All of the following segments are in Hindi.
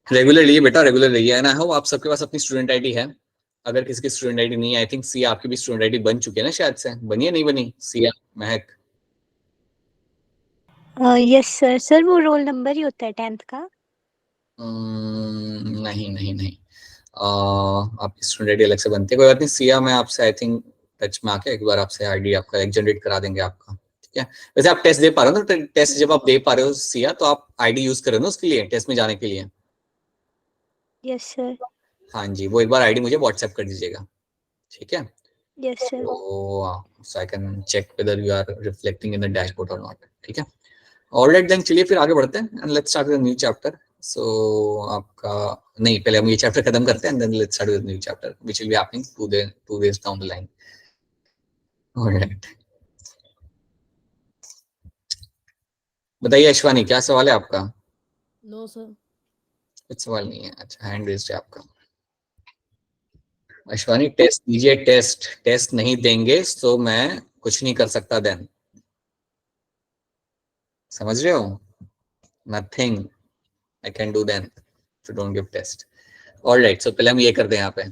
रेगुलर लिए बेटा, रेगुलर रहिए। एंड आई होप आप सबके पास अपनी स्टूडेंट आईडी है। अगर किसी की स्टूडेंट आईडी नहीं है, आई थिंक सिया आपकी भी स्टूडेंट आईडी बन चुकी है ना, शायद से बनी है, नहीं बनी सिया, महक? Yes sir. सर वो रोल नंबर ही होता है 10th का? नहीं नहीं नहीं, आपकी स्टूडेंट आईडी अलग से बनती है, कोई बात नहीं सिया, मैं आपसे आई थिंक टच में आके एक बार आपसे आईडी आपका एक जनरेट करा देंगे आपका, ठीक है? वैसे आप टेस्ट दे पा रहे हो ना? टेस्ट जब आप दे पा रहे हो सिया, तो आप आईडी यूज कर रहे हो ना उसके लिए, टेस्ट में जाने के लिए? Yes sir. हाँ जी, वो एक बार आईडी मुझे व्हाट्सएप कर दीजिएगा, ठीक है? Yes sir. so I can check whether you are reflecting in the dashboard or not, ठीक है? ऑलराइट देन, चलिए फिर आगे बढ़ते हैं and let's start with new chapter. So आपका नहीं, पहले हम ये चैप्टर खत्म करते हैं and then let's start with new chapter which will be happening 2 days down the line. Alright, बताइए अश्वानी, क्या सवाल है आपका? No sir. कुछ सवाल नहीं है, अच्छा हैंड रेज्ड है आपका। अश्वानी टेस्ट दीजिए, टेस्ट टेस्ट नहीं देंगे तो मैं कुछ नहीं कर सकता देन, समझ रहे हो? Nothing I can do then if you don't give test. Alright, so पहले हम ये करते हैं यहाँ पे,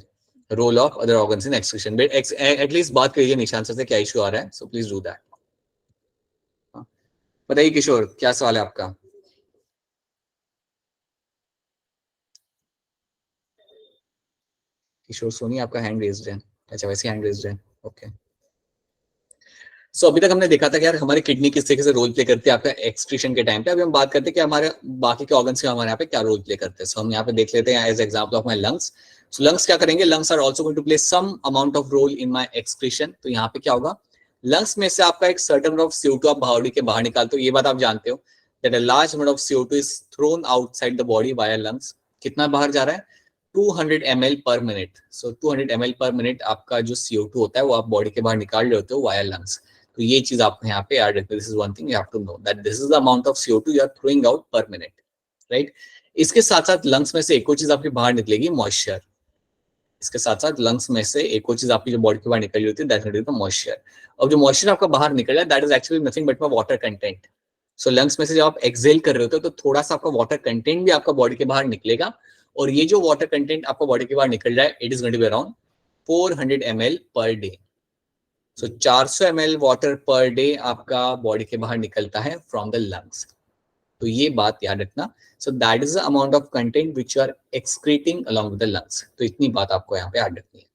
role of other organs in excretion. But at least बात करिए निशान सर से, क्या इशू आ रहा है, सो प्लीज डू दैट। बताइए किशोर, क्या सवाल है आपका? किशोर सोनी, आपका हैंड रेज्ड है? अच्छा, वैसे हैंड रेज्ड है, ओके। सो अभी तक हमने देखा था कि यार हमारी किडनी किस तरीके से रोल प्ले करती है आपका एक्सक्रीशन के टाइम पे। अभी हम बात करते हैं कि हमारे बाकी के ऑर्गन्स हमारे यहाँ पे क्या रोल प्ले करते हैं। सो हम यहाँ पे देख लेते हैं as example of my lungs. So lungs क्या करेंगे? Lungs are also going to play some amount of role in my excretion. तो यहाँ पे क्या होगा, लंग्स में से आपका एक सर्टेन अमाउंट ऑफ CO2 आप बॉडी के बाहर निकालते हो। ये बात आप जानते हो that a large amount of CO2 is throne outside the body via lungs. कितना बाहर जा रहा है? 200 ml पर मिनट। सो 200 ml पर मिनट आपका जो CO2 होता है वो आप बॉडी के बाहर निकाल रहे होते हो वाया लंग्स। तो ये चीज आपको यहाँ पे याद रखना, this is one thing you have to know that this is the amount of CO2 you are throwing out per minute, right? इसके साथ साथ लंग्स में से एक और चीज आपकी बाहर निकलेगी, मॉइस्चर। इसके साथ साथ लंग्स में से एक और चीज आपकी जो बॉडी के बाहर निकल रही होती है, दैट इज द मॉइस्चर। और जो मॉइस्चर आपका बाहर निकल रहा है that is actually nothing but water content. So lungs में से जब आप एक्सेल कर रहे होते हो तो थोड़ा सा आपका वाटर कंटेंट भी आपका बॉडी के बाहर निकलेगा। और ये जो वाटर कंटेंट आपका बॉडी के बाहर निकल रहा है, it is going to be around 400 ml per day. So 400 ml water per day आपका बॉडी के बाहर निकलता है फ्रॉम द लंग्स। तो ये बात याद रखना। So that is the amount of content which you are excreting along with the lungs. तो इतनी बात आपको यहाँ पे याद रखनी है,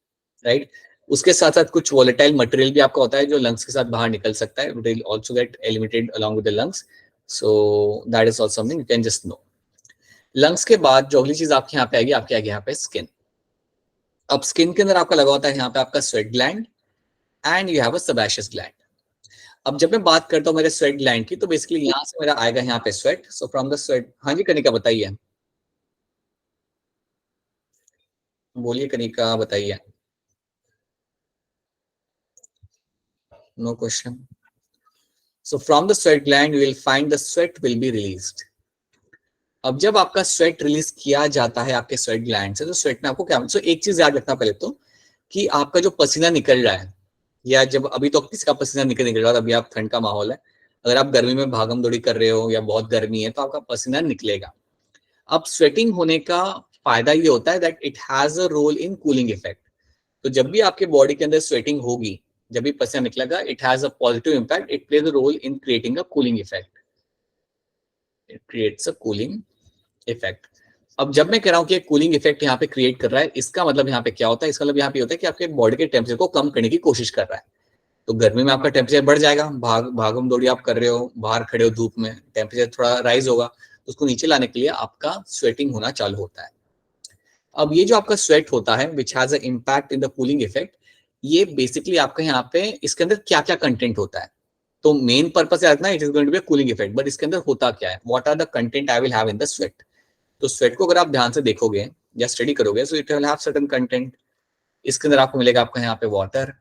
राइट? उसके साथ साथ कुछ वोलेटाइल मटेरियल भी आपका होता है जो लंग्स के साथ बाहर निकल सकता है, will also get eliminated along with the lungs. So that is also something you can just know. Lungs के बाद जो अगली चीज आपके यहाँ पे आएगी, आपके आगे यहाँ पे स्किन। अब स्किन के अंदर आपका लगा होता है यहाँ पे आपका sweat gland and you have a sebaceous gland. अब जब मैं बात करता हूँ मेरे स्वेट ग्लैंड की, तो बेसिकली यहाँ से मेरा आएगा यहाँ पे sweat. So from the sweat, हाँ जी कनिका बताइए, बोलिए कनिका बताइए। No question. So from the sweat gland you will find the sweat will be released. अब जब आपका स्वेट रिलीज किया जाता है आपके स्वेट ग्लैंड से, तो स्वेट में आपको क्या, सो एक चीज याद रखना पहले तो, कि आपका जो पसीना निकल रहा है, या जब अभी तो किसी का पसीना निकल रहा है, अभी आप ठंड का माहौल है, अगर आप गर्मी में भागम दौड़ी कर रहे हो या बहुत गर्मी है तो आपका पसीना निकलेगा। अब स्वेटिंग होने का फायदा ये होता है that it has a role in cooling effect. तो जब भी आपके बॉडी के अंदर स्वेटिंग होगी, जब भी पसीना निकलेगा, it has a positive impact, it plays a role in creating a cooling effect, it creates a cooling effect. अब जब मैं कह रहा हूं कि कूलिंग इफेक्ट यहाँ पे क्रिएट कर रहा है, इसका मतलब यहाँ पे क्या होता है? इसका मतलब यहाँ पे होता है कि आपके बॉडी के टेम्परेचर को कम करने की कोशिश कर रहा है। तो गर्मी में आपका टेम्परेचर बढ़ जाएगा, भागम दौड़ी आप कर रहे हो, बाहर खड़े हो धूप में, टेम्परेचर थोड़ा राइज होगा, तो उसको नीचे लाने के लिए आपका स्वेटिंग होना चालू होता है। अब ये जो आपका स्वेट होता है which has a impact in the cooling effect, ये बेसिकली आपका यहाँ पे इसके अंदर क्या क्या कंटेंट होता है। तो मेन पर्पस है it is going to be cooling effect, but इसके अंदर होता क्या है, what are the content I will have in the sweat. तो स्वेट को अगर आप ध्यान से देखोगे या स्टडी करोगे, so it will have certain content. इसके अंदर आपको मिलेगा आपका यहाँ पे water,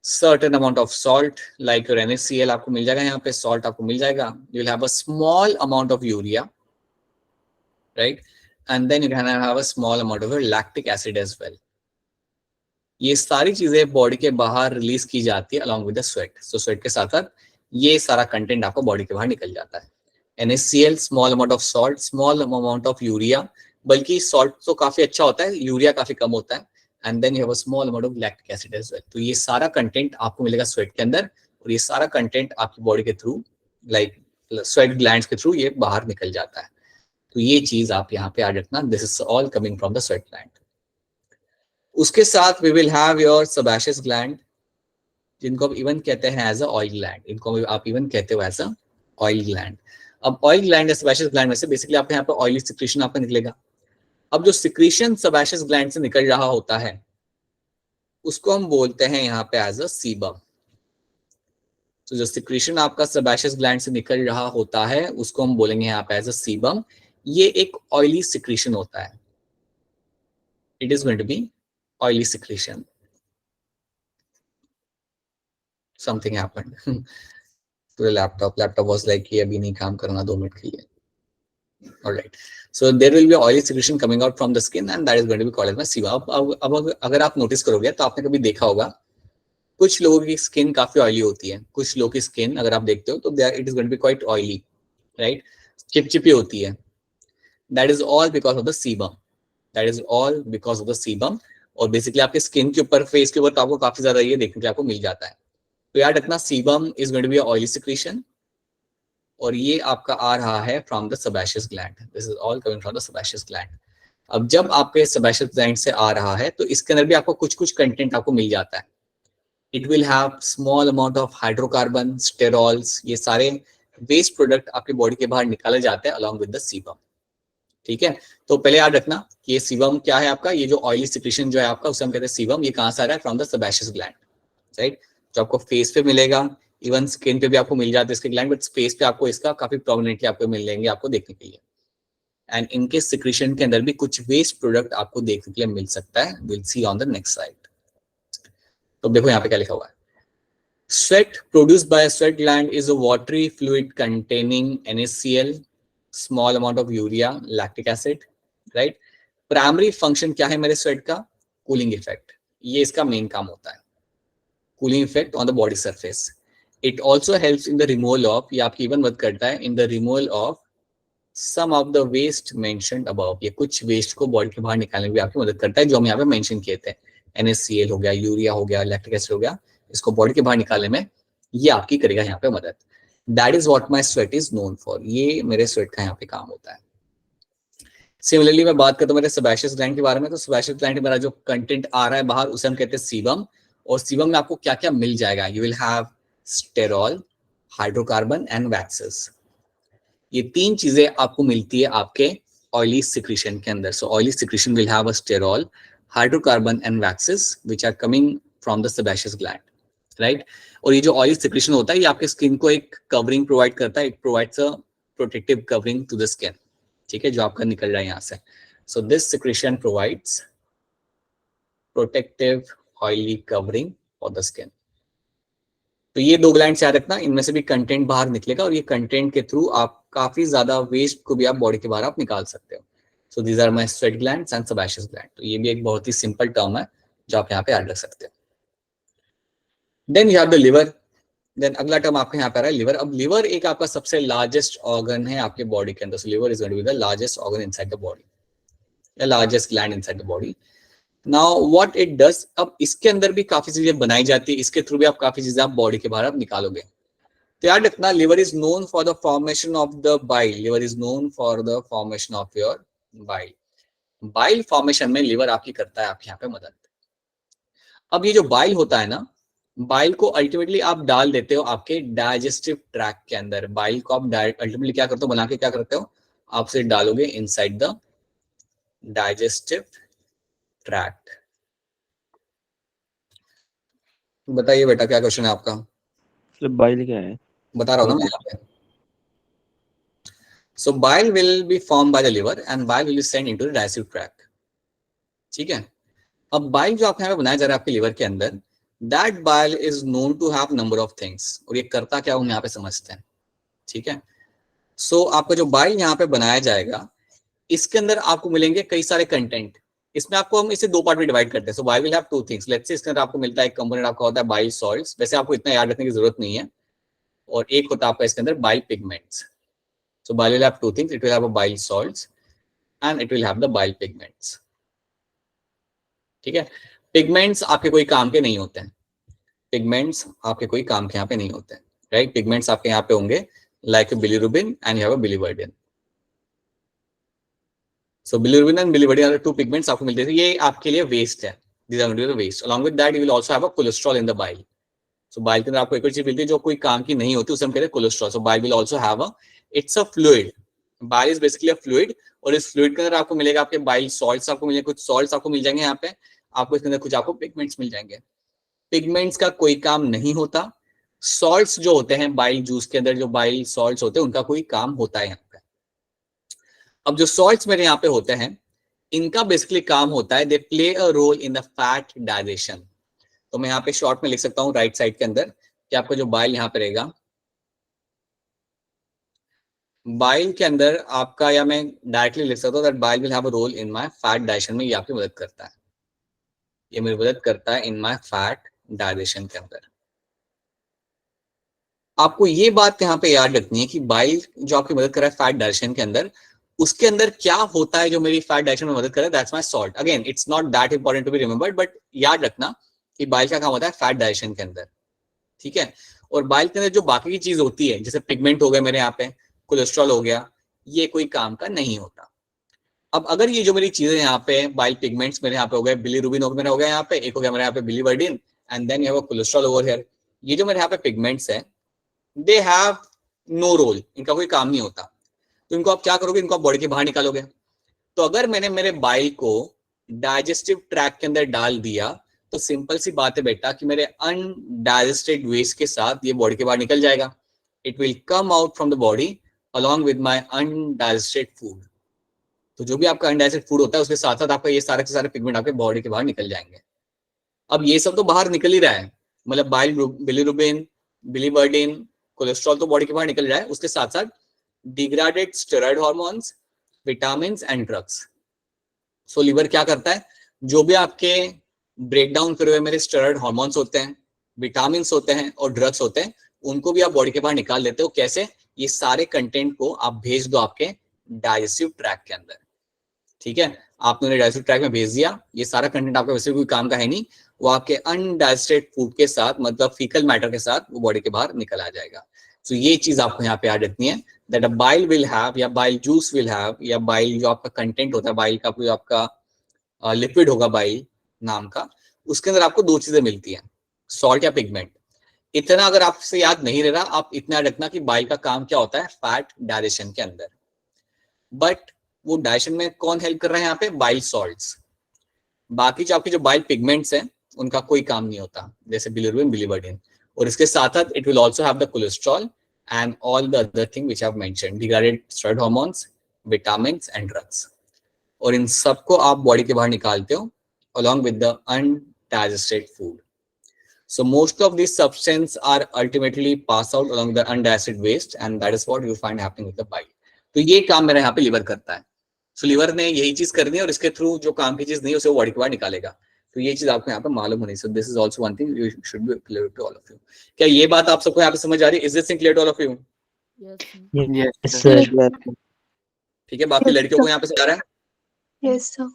certain amount of salt like your NaCl आपको मिल जाएगा, यहाँ पे सॉल्ट आपको मिल जाएगा, you will have a small amount of urea, right? And then you can have a small amount of lactic acid as well. ये सारी चीजें बॉडी के बाहर रिलीज की जाती है along with the sweat. So sweat के साथ साथ ये सारा कंटेंट आपको बॉडी के बाहर निकल जाता है। NaCl, small amount of salt, small amount of urea, बल्कि सॉल्ट तो काफी अच्छा होता है, यूरिया काफी कम होता है, and then you have a small amount of lactic acid as well. तो ये सारा कंटेंट आपको मिलेगा स्वेट के अंदर, और ये सारा कंटेंट आपकी बॉडी के थ्रू, लाइक स्वेट ग्लैंड्स के थ्रू ये बाहर निकल जाता है। तो ये चीज आप यहाँ पे याद रखना, this is all coming from the sweat gland. उसके साथ we will have your sebaceous gland, जिनको आप इवन कहते हैं एज अ ऑयल ग्लैंड, इनको आप इवन कहते हो एज अ ऑयल ग्लैंड। अब ऑयल ग्लैंड या सेबेशियस ग्लैंड में से बेसिकली आपके यहाँ पे ऑयली सिक्रीशन आपका निकलेगा। अब जो सिक्रीशन सेबेशियस ग्लैंड से निकल रहा होता है उसको हम बोलते हैं यहाँ पे एज अ सीबम। तो जो सिक्रीशन आपका सेबेशियस ग्लैंड से निकल रहा होता है उसको हम बोलेंगे यहाँ पे एज अ सीबम। ये एक ऑयली सिक्रीशन होता है, it is going to be oily secretion. Something happened to the laptop was like ये अभी नहीं काम करना 2 मिनट के लिए। Alright. So there will be oily secretion coming out from the skin and that is going to be called as sebum. अब अगर आप नोटिस करोगे तो आपने कभी देखा होगा कुछ लोगों की स्किन काफी ऑयली होती है, कुछ लोगों की स्किन अगर आप देखते हो तो it is going to be quite oily, right, चिपचिपी होती है। That is all because of the sebum, that is all because of the sebum. और बेसिकली आपके स्किन के ऊपर, फेस के ऊपर तो आपको काफी ज्यादा ये देखने को आपको मिल जाता है। तो याद रखना sebum is going to be oily secretion, और ये आपका आ रहा है from the sebaceous gland, this is all coming from the sebaceous gland. अब जब आपके सेबेशियस ग्लैंड से आ रहा है तो इसके अंदर भी आपको कुछ कुछ कंटेंट आपको मिल जाता है। It will have small amount of hydrocarbon, sterols, ये सारे वेस्ट प्रोडक्ट आपकी बॉडी के बाहर निकाले जाते हैं अलॉन्ग विद द सीबम। ठीक है, तो पहले याद रखना कि ये सीबम क्या है आपका, ये जो ऑयली सिक्रीशन जो है आपका उसे हम कहते हैं सीबम। ये कहाँ से आ रहा है? From the sebaceous gland, right, जो आपको फेस पे मिलेगा, इवन स्किन पे भी आपको मिल जाता है इसके ग्लैंड, बट फेस पे आपको इसका काफी प्रोमिनेंटली आपको मिल जाएंगे आपको देखने के लिए। एंड इनके सिक्रीशन के अंदर भी कुछ वेस्ट प्रोडक्ट आपको देखने के लिए मिल सकता है, will see on the next slide. तो देखो यहाँ पे क्या लिखा हुआ है, sweat produced by a sweat gland is a watery fluid containing NaCl, small amount of urea, lactic acid, right? Primary function क्या है मेरे स्वेट का? कूलिंग इफेक्ट, ये इसका मेन काम होता है, cooling effect on the body surface. It also helps in the removal of, ये आपकी इवन मदद करता है in the removal of some of the waste mentioned above, ये कुछ वेस्ट को बॉडी के बाहर निकालने में भी आपकी मदद करता है, जो हम यहाँ पे मेंशन किए थे। NaCl हो गया, यूरिया हो गया, लैक्टिक एसिड हो गया, इसको बॉडी के बाहर निकालने में ये आपकी करेगा यहाँ पे मदद। That is what my sweat is known for, ये मेरे स्वेट का यहाँ पे काम होता है। सिमिलरली मैं बात करता हूँ मेरे सेबेशियस ग्लैंड के बारे में, तो सेबेशियस ग्लैंड में मेरा जो कंटेंट आ रहा है बाहर उसे हम कहते हैं सीबम। और सीबम में आपको क्या क्या मिल जाएगा? You will have sterol, hydrocarbon and waxes. ये 3 चीजें आपको मिलती है आपके ऑयली सिक्रीशन के अंदर। So oily secretion will have a sterol, hydrocarbon and waxes which are coming from the sebaceous gland, right. और ये जो ऑयली सिक्रीशन होता है ये आपके स्किन को एक कवरिंग प्रोवाइड करता है, it provides a protective covering to the skin, ठीक है, जो आपका निकल रहा है यहाँ से। So this secretion provides protective oily covering for the skin. तो ये 2 ग्लैंड याद रखना, इनमें से भी कंटेंट बाहर निकलेगा और ये कंटेंट के थ्रू आप काफी ज्यादा वेस्ट को भी आप बॉडी के बाहर आप निकाल सकते हो। So these are my sweat glands and sebaceous gland. तो ये भी एक बहुत ही सिंपल टर्म है जो आप यहाँ पे याद रख सकते हो। Then you have the liver. Then अगला टर्म आपके यहाँ पे आ रहा है लिवर। अब लिवर एक आपका सबसे लार्जेस्ट ऑर्गन है आपके बॉडी के अंदर। So liver is going to be the largest organ inside the body, या largest gland inside the body. Now what it does, अब इसके अंदर भी काफी चीजें बनाई जाती है, इसके थ्रू भी आप काफी चीजें आप बॉडी के बाहर आप निकालोगे। तो याद रखना, liver is known for the formation of the bile, liver is known for the formation of your bile. Bile formation में लिवर आपकी करता है आपके यहाँ पे मदद। अब ये जो बाइल होता है ना, बाइल को अल्टीमेटली आप डाल देते हो आपके डाइजेस्टिव ट्रैक के अंदर। बाइल को आप अल्टीमेटली क्या करते हो, बना के क्या करते हो, आप उसे डालोगे इनसाइड द डाइजेस्टिव ट्रैक्ट। बताइए बेटा क्या क्वेश्चन है आपका? बाइल क्या है? बता रहा हूँ ना मैं यहाँ पे। So bile will be formed by the liver and bile will be sent into the digestive tract. ठीक है, अब bile जो आपके यहाँ पे बनाया जा रहा है आपके लिवर के अंदर, that bile is known to have number of things, और ये करता क्या हम यहाँ पे समझते हैं, ठीक है। So आपका जो bile यहाँ पे बनाया जाएगा इसके अंदर आपको मिलेंगे कई सारे कंटेंट। इसमें आपको हम इसे 2 पार्ट में डिवाइड करते हैं। सो bile will have 2 things. Let's say इसके अंदर आपको मिलता है एक कंपोनेंट आपका होता है bile salts, वैसे आपको इतना याद रखने की जरूरत नहीं है, और एक होता है आपका इसके अंदर bile pigments, So bile will have two things. It will have a bile salts and it will have the bile pigments. ठीक है, पिगमेंट्स आपके कोई काम के नहीं होते हैं, पिगमेंट्स आपके कोई काम के यहाँ पे नहीं होते हैं, राइट। पिगमेंट्स आपके यहाँ पे होंगे like bilirubin and you have a biliverdin. So bilirubin and biliverdin are two pigments आपको मिलते हैं, ये आपके लिए वेस्ट है, these are going to be the waste. Along with that you will also have a cholesterol in the bile. So bile के अंदर आपको एक और चीज मिलती है जो कोई काम की नहीं होती, उसे हम कहते हैं cholesterol. So bile will also have a, it's a fluid. Bile is basically a fluid और इस fluid के अंदर आपको मिलेगा आपके bile salts आपको मिलेंगे, कुछ salts आपको मिल जाएंगे यहाँ पे, आपको इसके अंदर कुछ आपको pigments मिल जाएंगे. Pigments का कोई काम नहीं होता, salts जो होते हैं bile juice के अंदर जो bile salts होते हैं उनका कोई काम होता है यहाँ पे. अब जो salts मेरे यहाँ पे होते हैं इनका बेसिकली काम होता है, they play a role in the fat digestion. तो मैं यहाँ पे शॉर्ट में लिख सकता हूँ राइट साइड के अंदर कि आपका जो बाइल यहाँ पे रहेगा, बाइल के अंदर आपका, या मैं डायरेक्टली लिख सकता हूँ that bile will have a role in my fat digestion में, ये आपकी मदद करता है, ये मेरी मदद करता है इन माय फैट डाइजेशन के अंदर. आपको ये बात यहाँ पे याद रखनी है कि बाइल जो आपकी मदद कर रहा है फैट डाइजेशन के अंदर, उसके अंदर क्या होता है जो मेरी फैट डाइजेशन में मदद करे, that's my salt. Again it's not that important to be remembered, but याद रखना कि बाइल का काम होता है फैट डाइजेशन के अंदर, ठीक है. और बाइल के अंदर जो बाकी की चीज होती है जैसे पिगमेंट हो गए मेरे यहाँ पे, कोलेस्ट्रॉल हो गया, ये कोई काम का नहीं होता. अब अगर ये जो मेरी चीजें यहाँ पे बाइल पिगमेंट्स मेरे यहाँ पे हो गए, बिलिरुबिन मेरा हो गया यहाँ पे, एक हो गया मेरे यहाँ पे biliverdin and then you have a cholesterol over here, ये जो मेरे यहाँ पे पिगमेंट्स है दे हैव नो रोल, इनका कोई काम नहीं होता. तो इनको आप क्या करोगे, इनको आप बॉडी के बाहर निकालोगे. तो अगर मैंने मेरे बाइल को डाइजेस्टिव ट्रैक्ट के अंदर डाल दिया तो सिंपल सी बात है बेटा कि मेरे अनडाइजेस्टेड वेस्ट के साथ ये बॉडी के बाहर निकल जाएगा. It will come out from the body along with my undigested food. तो जो भी आपका अनडाइजेस्टेड फूड होता है उसके साथ साथ आपका ये सारे के सारे पिगमेंट आपके बॉडी के बाहर निकल जाएंगे. अब ये सब तो बाहर निकल ही रहा है, मतलब बाइल, बिलिरुबिन, बिलिवर्डिन, कोलेस्ट्रॉल तो बॉडी के बाहर निकल रहा है, उसके साथ साथ degraded steroid hormones, vitamins and drugs. So liver क्या करता है, जो भी आपके ब्रेक डाउन करे हुए मेरे स्टेरॉइड हार्मोन्स होते हैं, विटामिन्स होते हैं और ड्रग्स होते हैं, उनको भी आप बॉडी के बाहर निकाल देते हो. कैसे, ये सारे कंटेंट को आप भेज दो आपके डाइजेस्टिव ट्रैक्ट के अंदर, ठीक है. आपने डाइजेस्टिव ट्रैक्ट में भेज दिया, ये सारा कंटेंट आपका वैसे कोई काम का है नहीं, वो आपके अनडाइजेस्टेड फूड के साथ, मतलब फीकल मैटर के साथ वो बॉडी के बाहर निकल आ जाएगा. तो ये चीज आपको यहाँ पे याद रखनी है that a bile will have, या बाइल जूस विल हैव, या बाइल जो आपका कंटेंट होता है, बाइल का जो आपका लिपिड होगा बाइल नाम का, उसके अंदर आपको दो चीजें मिलती हैं, सॉल्ट या पिगमेंट. इतना अगर आपसे याद नहीं रह रहा, आप इतना याद रखना कि बाइल का काम क्या होता है फैट डाइजेशन के अंदर. बट वो डाइजेशन में कौन हेल्प कर रहा है यहाँ पे, बाइल सॉल्ट्स. बाकी जो आपकी जो बाइल पिगमेंट्स हैं उनका कोई काम नहीं होता, जैसे बिलिरुबिन, बिलिवर्डिन. और इसके साथ साथ it will also have the cholesterol and all the other thing which I have mentioned, degraded steroid hormones, vitamins and drugs. और इन सबको आप बॉडी के बाहर निकालते हो along with the undigested food. So most of these substances are ultimately pass out along the undigested waste and that is what you find happening with the bile. तो ये काम मेरा यहाँ पे लिवर करता है. So लिवर ने यही चीज करनी है और इसके थ्रू जो काम की चीज नहीं है उसे वो बॉडी के बाहर निकालेगा. तो ये चीज आपको यहाँ पे मालूम होनी. So this is also one thing you should be clear to all of you. क्या ये बात आप सबको यहाँ पे समझ आ रही है? Is this thing clear to all of you? Yes sir. ठीक है, बाकी लड़कियों को यहाँ पे समझ आ रहा है? Yes, sir.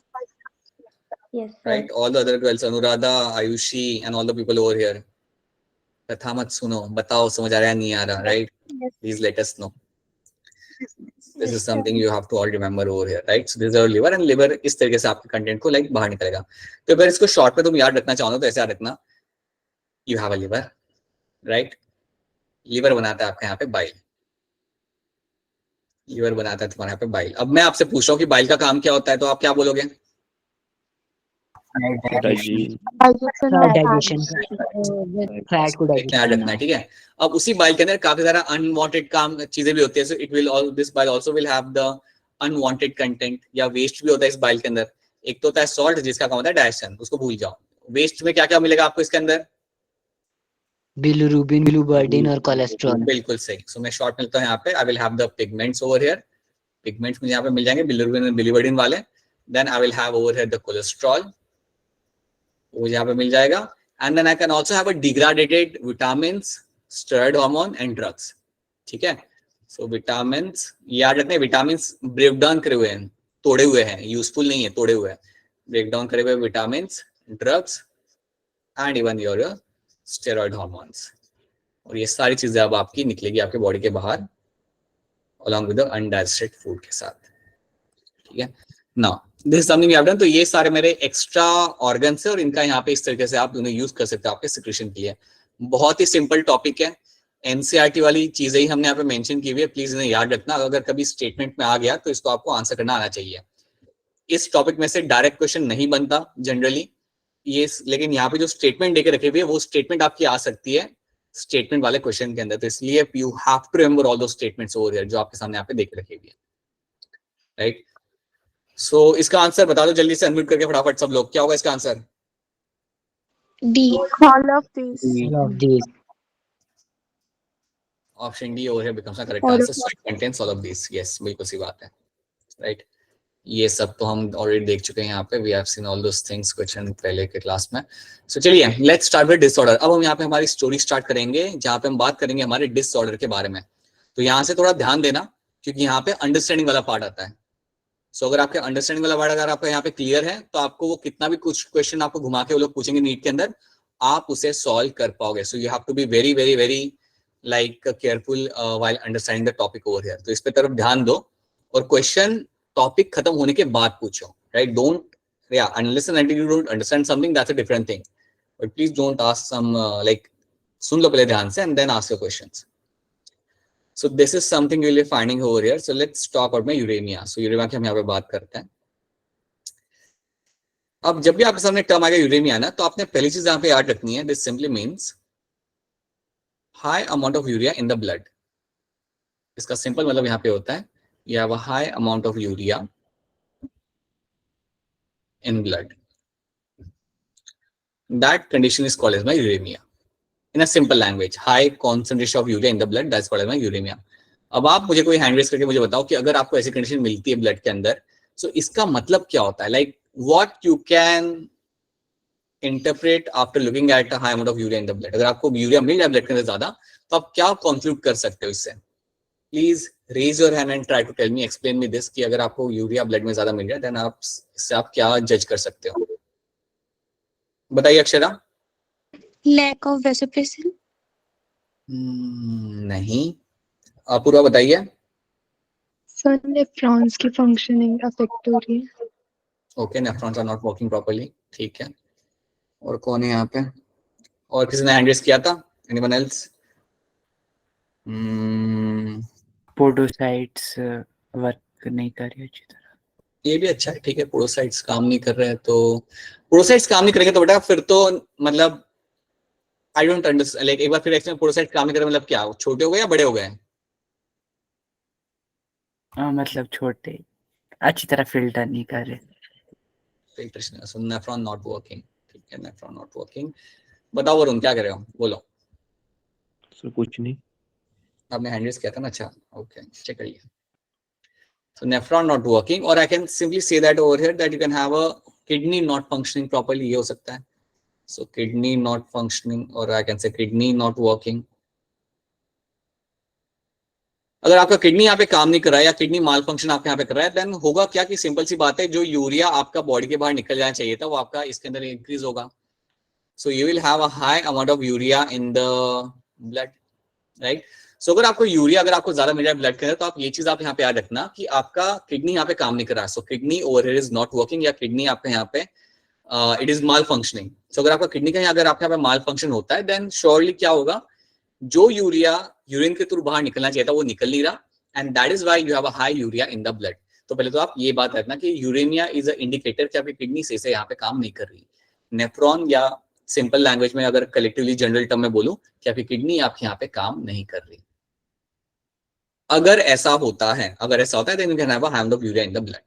Yes, sir. Right, all the other girls, Anuradha, Ayushi and all the people over here. कथा मत सुनो, बताओ समझ आ रहा है नहीं आ रहा, right? Please let us know. This is something you have to all remember over here, right? So this is our liver and liver इस तरीके से आपके कंटेंट को लाइक बाहर निकलेगा. तो अगर इसको शॉर्ट में तुम याद रखना चाहो तो ऐसे याद रखना, you have a liver, right? Liver बनाता है आपके यहाँ पे बाइल, लिवर बनाता है तुम्हारे यहाँ पे बाइल. अब मैं आपसे पूछ रहा हूँ कि बाइल का काम क्या होता है, तो आप क्या बोलोगे? Digestion. Fat को इतना याद रखना है, ठीक है. अब उसी बाइल के अंदर काफी सारा अनवांटेड काम चीजें भी होती है. सो it will all this bile also will have the unwanted content या वेस्ट भी होता है इस बाइल के अंदर. एक तो होता है सॉल्ट जिसका काम होता है डाइजेशन, उसको भूल जाओ. वेस्ट में क्या क्या मिलेगा आपको इसके अंदर? बिलिरुबिन, बिलिवर्डिन और कोलेस्ट्रॉल. बिल्कुल सही. सो मैं शॉर्ट मिलता हूँ यहाँ पे. I will have the pigments over here. Pigments मुझे यहाँ पे मिल जाएंगे बिलिरुबिन और बिलिवर्डिन वाले. Then I will have over here the cholesterol, वो यहाँ पे मिल जाएगा. And then I can also have a degraded vitamins, steroid hormone and drugs. ठीक है, सो विटामिन याद रखना, विटामिन ब्रेक डाउन करे हुए हैं, तोड़े हुए हैं, यूजफुल नहीं है, तोड़े हुए हैं, ब्रेक डाउन करे हुए vitamin, drugs and even your steroid hormones. और ये सारी चीजें अब आपकी निकलेगी आपके बॉडी के बाहर अलॉन्ग विद अनडाइजेस्टेड फूड के साथ, ठीक है ना। This is something we have done. तो ये सारे मेरे एक्स्ट्रा ऑर्गन्स है और इनका यहाँ पे इस तरीके से आप उन्हें यूज कर सकते हो आपके सिक्रेशन के लिए। बहुत ही सिंपल टॉपिक है, एनसीईआरटी वाली चीजें ही हमने यहाँ पे मेंशन की हुई है, प्लीज इन्हें याद रखना। अगर कभी स्टेटमेंट में आ गया तो इसको आपको आंसर करना आना चाहिए। इस टॉपिक में से डायरेक्ट क्वेश्चन नहीं बनता जनरली ये, लेकिन यहाँ पे जो स्टेटमेंट देके रखी हुई है वो स्टेटमेंट आपकी आ सकती है स्टेटमेंट वाले क्वेश्चन के अंदर। तो इसलिए you have to remember all दो स्टेटमेंट्स ओवर हियर जो आपके सामने यहाँ पे देख रखी हुई है, राइट। सो इसका आंसर बता दो जल्दी से, अनम्यूट करके फटाफट सब लोग, क्या होगा इसका answer? D, all of this. All of these. Option D over here becomes the correct answer. So it contains all of this. Yes, बिल्कुल सही बात है, राइट। ये सब तो हम ऑलरेडी देख चुके हैं यहाँ पे, we have seen all those things question पहले के क्लास में। सो चलिए लेट्स स्टार्ट विद डिसऑर्डर। अब हम यहाँ पे हमारी स्टोरी स्टार्ट करेंगे जहाँ पे हम बात करेंगे हमारे डिसऑर्डर के बारे में। तो यहाँ से थोड़ा ध्यान देना क्योंकि यहाँ पे अंडरस्टैंडिंग वाला पार्ट आता है। सो अगर आपके अंडरस्टैंडिंग वाला पार्ट अगर आपका यहाँ पे क्लियर है तो आपको वो कितना भी कुछ क्वेश्चन आपको घुमा के वो लोग पूछेंगे नीट के अंदर, आप उसे सॉल्व कर पाओगे। So you have to be very very very like careful while understanding the topic over here. तो इस पे तरफ ध्यान दो और क्वेश्चन टॉपिक खत्म होने के बाद पूछो, right. Don't unless and until you don't understand something that's a different thing, but please don't ask some like, सुन लो पहले ध्यान से and then ask your questions. So this is something you will be finding over here. So let's talk about my uremia. So uremia की हम यहाँ पे बात करते हैं। अब जब भी आपके सामने टर्म आएगा यूरेमिया ना, तो आपने पहली चीज यहाँ पे याद रखनी है, this simply means high amount of urea in the blood. इसका सिंपल मतलब यहाँ पे होता है you have a high amount of urea in blood. That condition is called as my uremia. In a simple language, high concentration of urea in the blood, that's called as my uremia. अब आप मुझे कोई हैंड रेज करके मुझे बताओ कि अगर आपको ऐसी कंडीशन मिलती है ब्लड के अंदर, so इसका मतलब क्या होता है? Like what you can interpret after looking at a high amount of urea in the blood. अगर आपको यूरिया मिल जाए ब्लड के अंदर ज्यादा, तो आप क्या कंक्लूड कर सकते हो इससे? Please raise your hand and try to tell me, explain me this कि अगर आपको यूरिया ब्लड में ज्यादा मिल जाए देन आप इससे आप क्या जज कर सकते हो? बताइए अक्षरा। Lack of vasopressin. नहीं। अपूर्वा बताइए। सर नेफ्रॉन्स की फंक्शनिंग अफेक्ट हो रही है। Okay, nephrons are not working properly, ठीक है। और कौन है यहाँ पे? और किसी ने हैंड रेज किया था? Anyone else? पोडोसाइट्स वर्क नहीं कर रही अच्छी तरह। ये भी अच्छा है, ठीक है। पोडोसाइट्स काम नहीं कर रहे हैं, तो पोडोसाइट्स काम नहीं करेंगे तो बेटा फिर तो मतलब आई डोंट अंडरस्टैंड, लाइक एक बार फिर एक्चुअली पोडोसाइट्स काम नहीं कर रहे मतलब क्या, छोटे हो गए या बड़े हो गए? मतलब छोटे, अच्छी तरह फिल्टर नहीं कर रहे। Filtration, so nephron not working, ठीक है, नेफ्रॉन नॉट वर्किंग। बताओ वरुण क्या कर रहे हो, बोलो। सर कुछ नहीं, आपने हैंड रेज किया था ना? अच्छा, ओके, चेक करिए। So nephron not working, or I can simply say that over here that you can have a kidney not functioning properly, ये हो सकता है। So kidney not functioning, or I can say kidney not working. अगर आपका किडनी यहाँ पे काम नहीं कर रहा है या किडनी माल फंक्शन आपके यहाँ पे कर रहा है, देन होगा क्या कि सिंपल सी बात है, जो यूरिया आपका बॉडी के बाहर निकल जाना चाहिए था वो आपका इसके अंदर इंक्रीज होगा। So you will have a high amount of urea in the blood, right. So अगर आपको यूरिया अगर आपको ज्यादा मिल जाए ब्लड के अंदर, तो आप ये चीज आप यहाँ पे याद रखना कि आपका किडनी यहाँ पे काम नहीं कर रहा है। सो kidney over here is not working, या किडनी आपके यहाँ पे इट इज माल फंक्शनिंग। सो अगर आपका किडनी का अगर आपके यहाँ पे माल फंक्शन होता है, देन श्योरली क्या होगा, जो यूरिया यूरिन के थ्रू बाहर निकलना चाहिए था वो निकल नहीं रहा, and that is why you have a high urea in the blood. तो पहले तो आप ये बात रखना कि यूरेमिया इज अ इंडिकेटर कि आपकी किडनी सही से यहाँ पे काम नहीं कर रही। नेफ्रॉन, या सिंपल लैंग्वेज में अगर कलेक्टिवली जनरल टर्म में बोलूं कि आपकी किडनी आपके यहाँ पे काम नहीं कर रही। अगर ऐसा होता है then you can have a high amount of urea in the blood,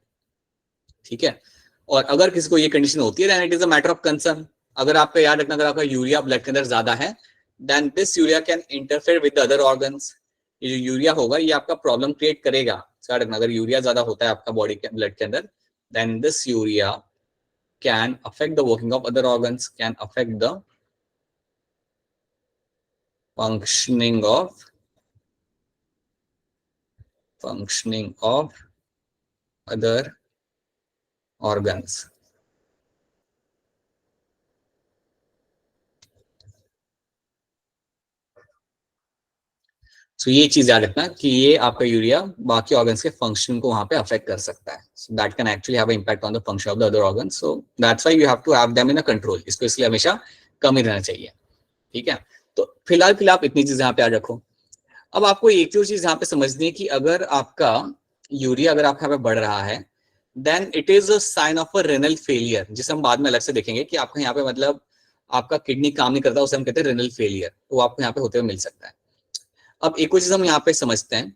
ठीक है। और अगर किसी को ये कंडीशन होती है then it is a matter of concern. अगर आपको याद रखना, अगर आपका यूरिया ब्लड के अंदर ज्यादा है, then this urea can interfere with other organs. ये जो यूरिया होगा ये आपका प्रॉब्लम क्रिएट करेगा। याद रखना, अगर यूरिया ज्यादा होता है आपका बॉडी के ब्लड के अंदर, then this urea can affect the working of other organs, can affect the functioning of functioning of other organs. So ये चीज याद रखना कि ये आपका यूरिया बाकी ऑर्गन्स के फंक्शन को वहां पे अफेक्ट कर सकता है. So that can actually have an impact on the function of the other organs. So that's why you have to have them in a control. इसको इसलिए हमेशा कम ही रहना चाहिए. ठीक है, तो फिलहाल के लिए आप इतनी चीज यहाँ पे याद रखो. अब आपको एक जो चीज यहाँ पे समझनी है कि अगर आपका यूरिया अगर आपका यहाँ पे बढ़ रहा है, then it is a sign of a renal failure, जिसे हम बाद में अलग से देखेंगे कि आपका यहाँ पे मतलब आपका किडनी काम नहीं करता, उसे हम कहते हैं रेनल फेलियर. तो आपको यहाँ पे होते हुए मिल सकता है. अब एक और चीज हम यहाँ पे समझते हैं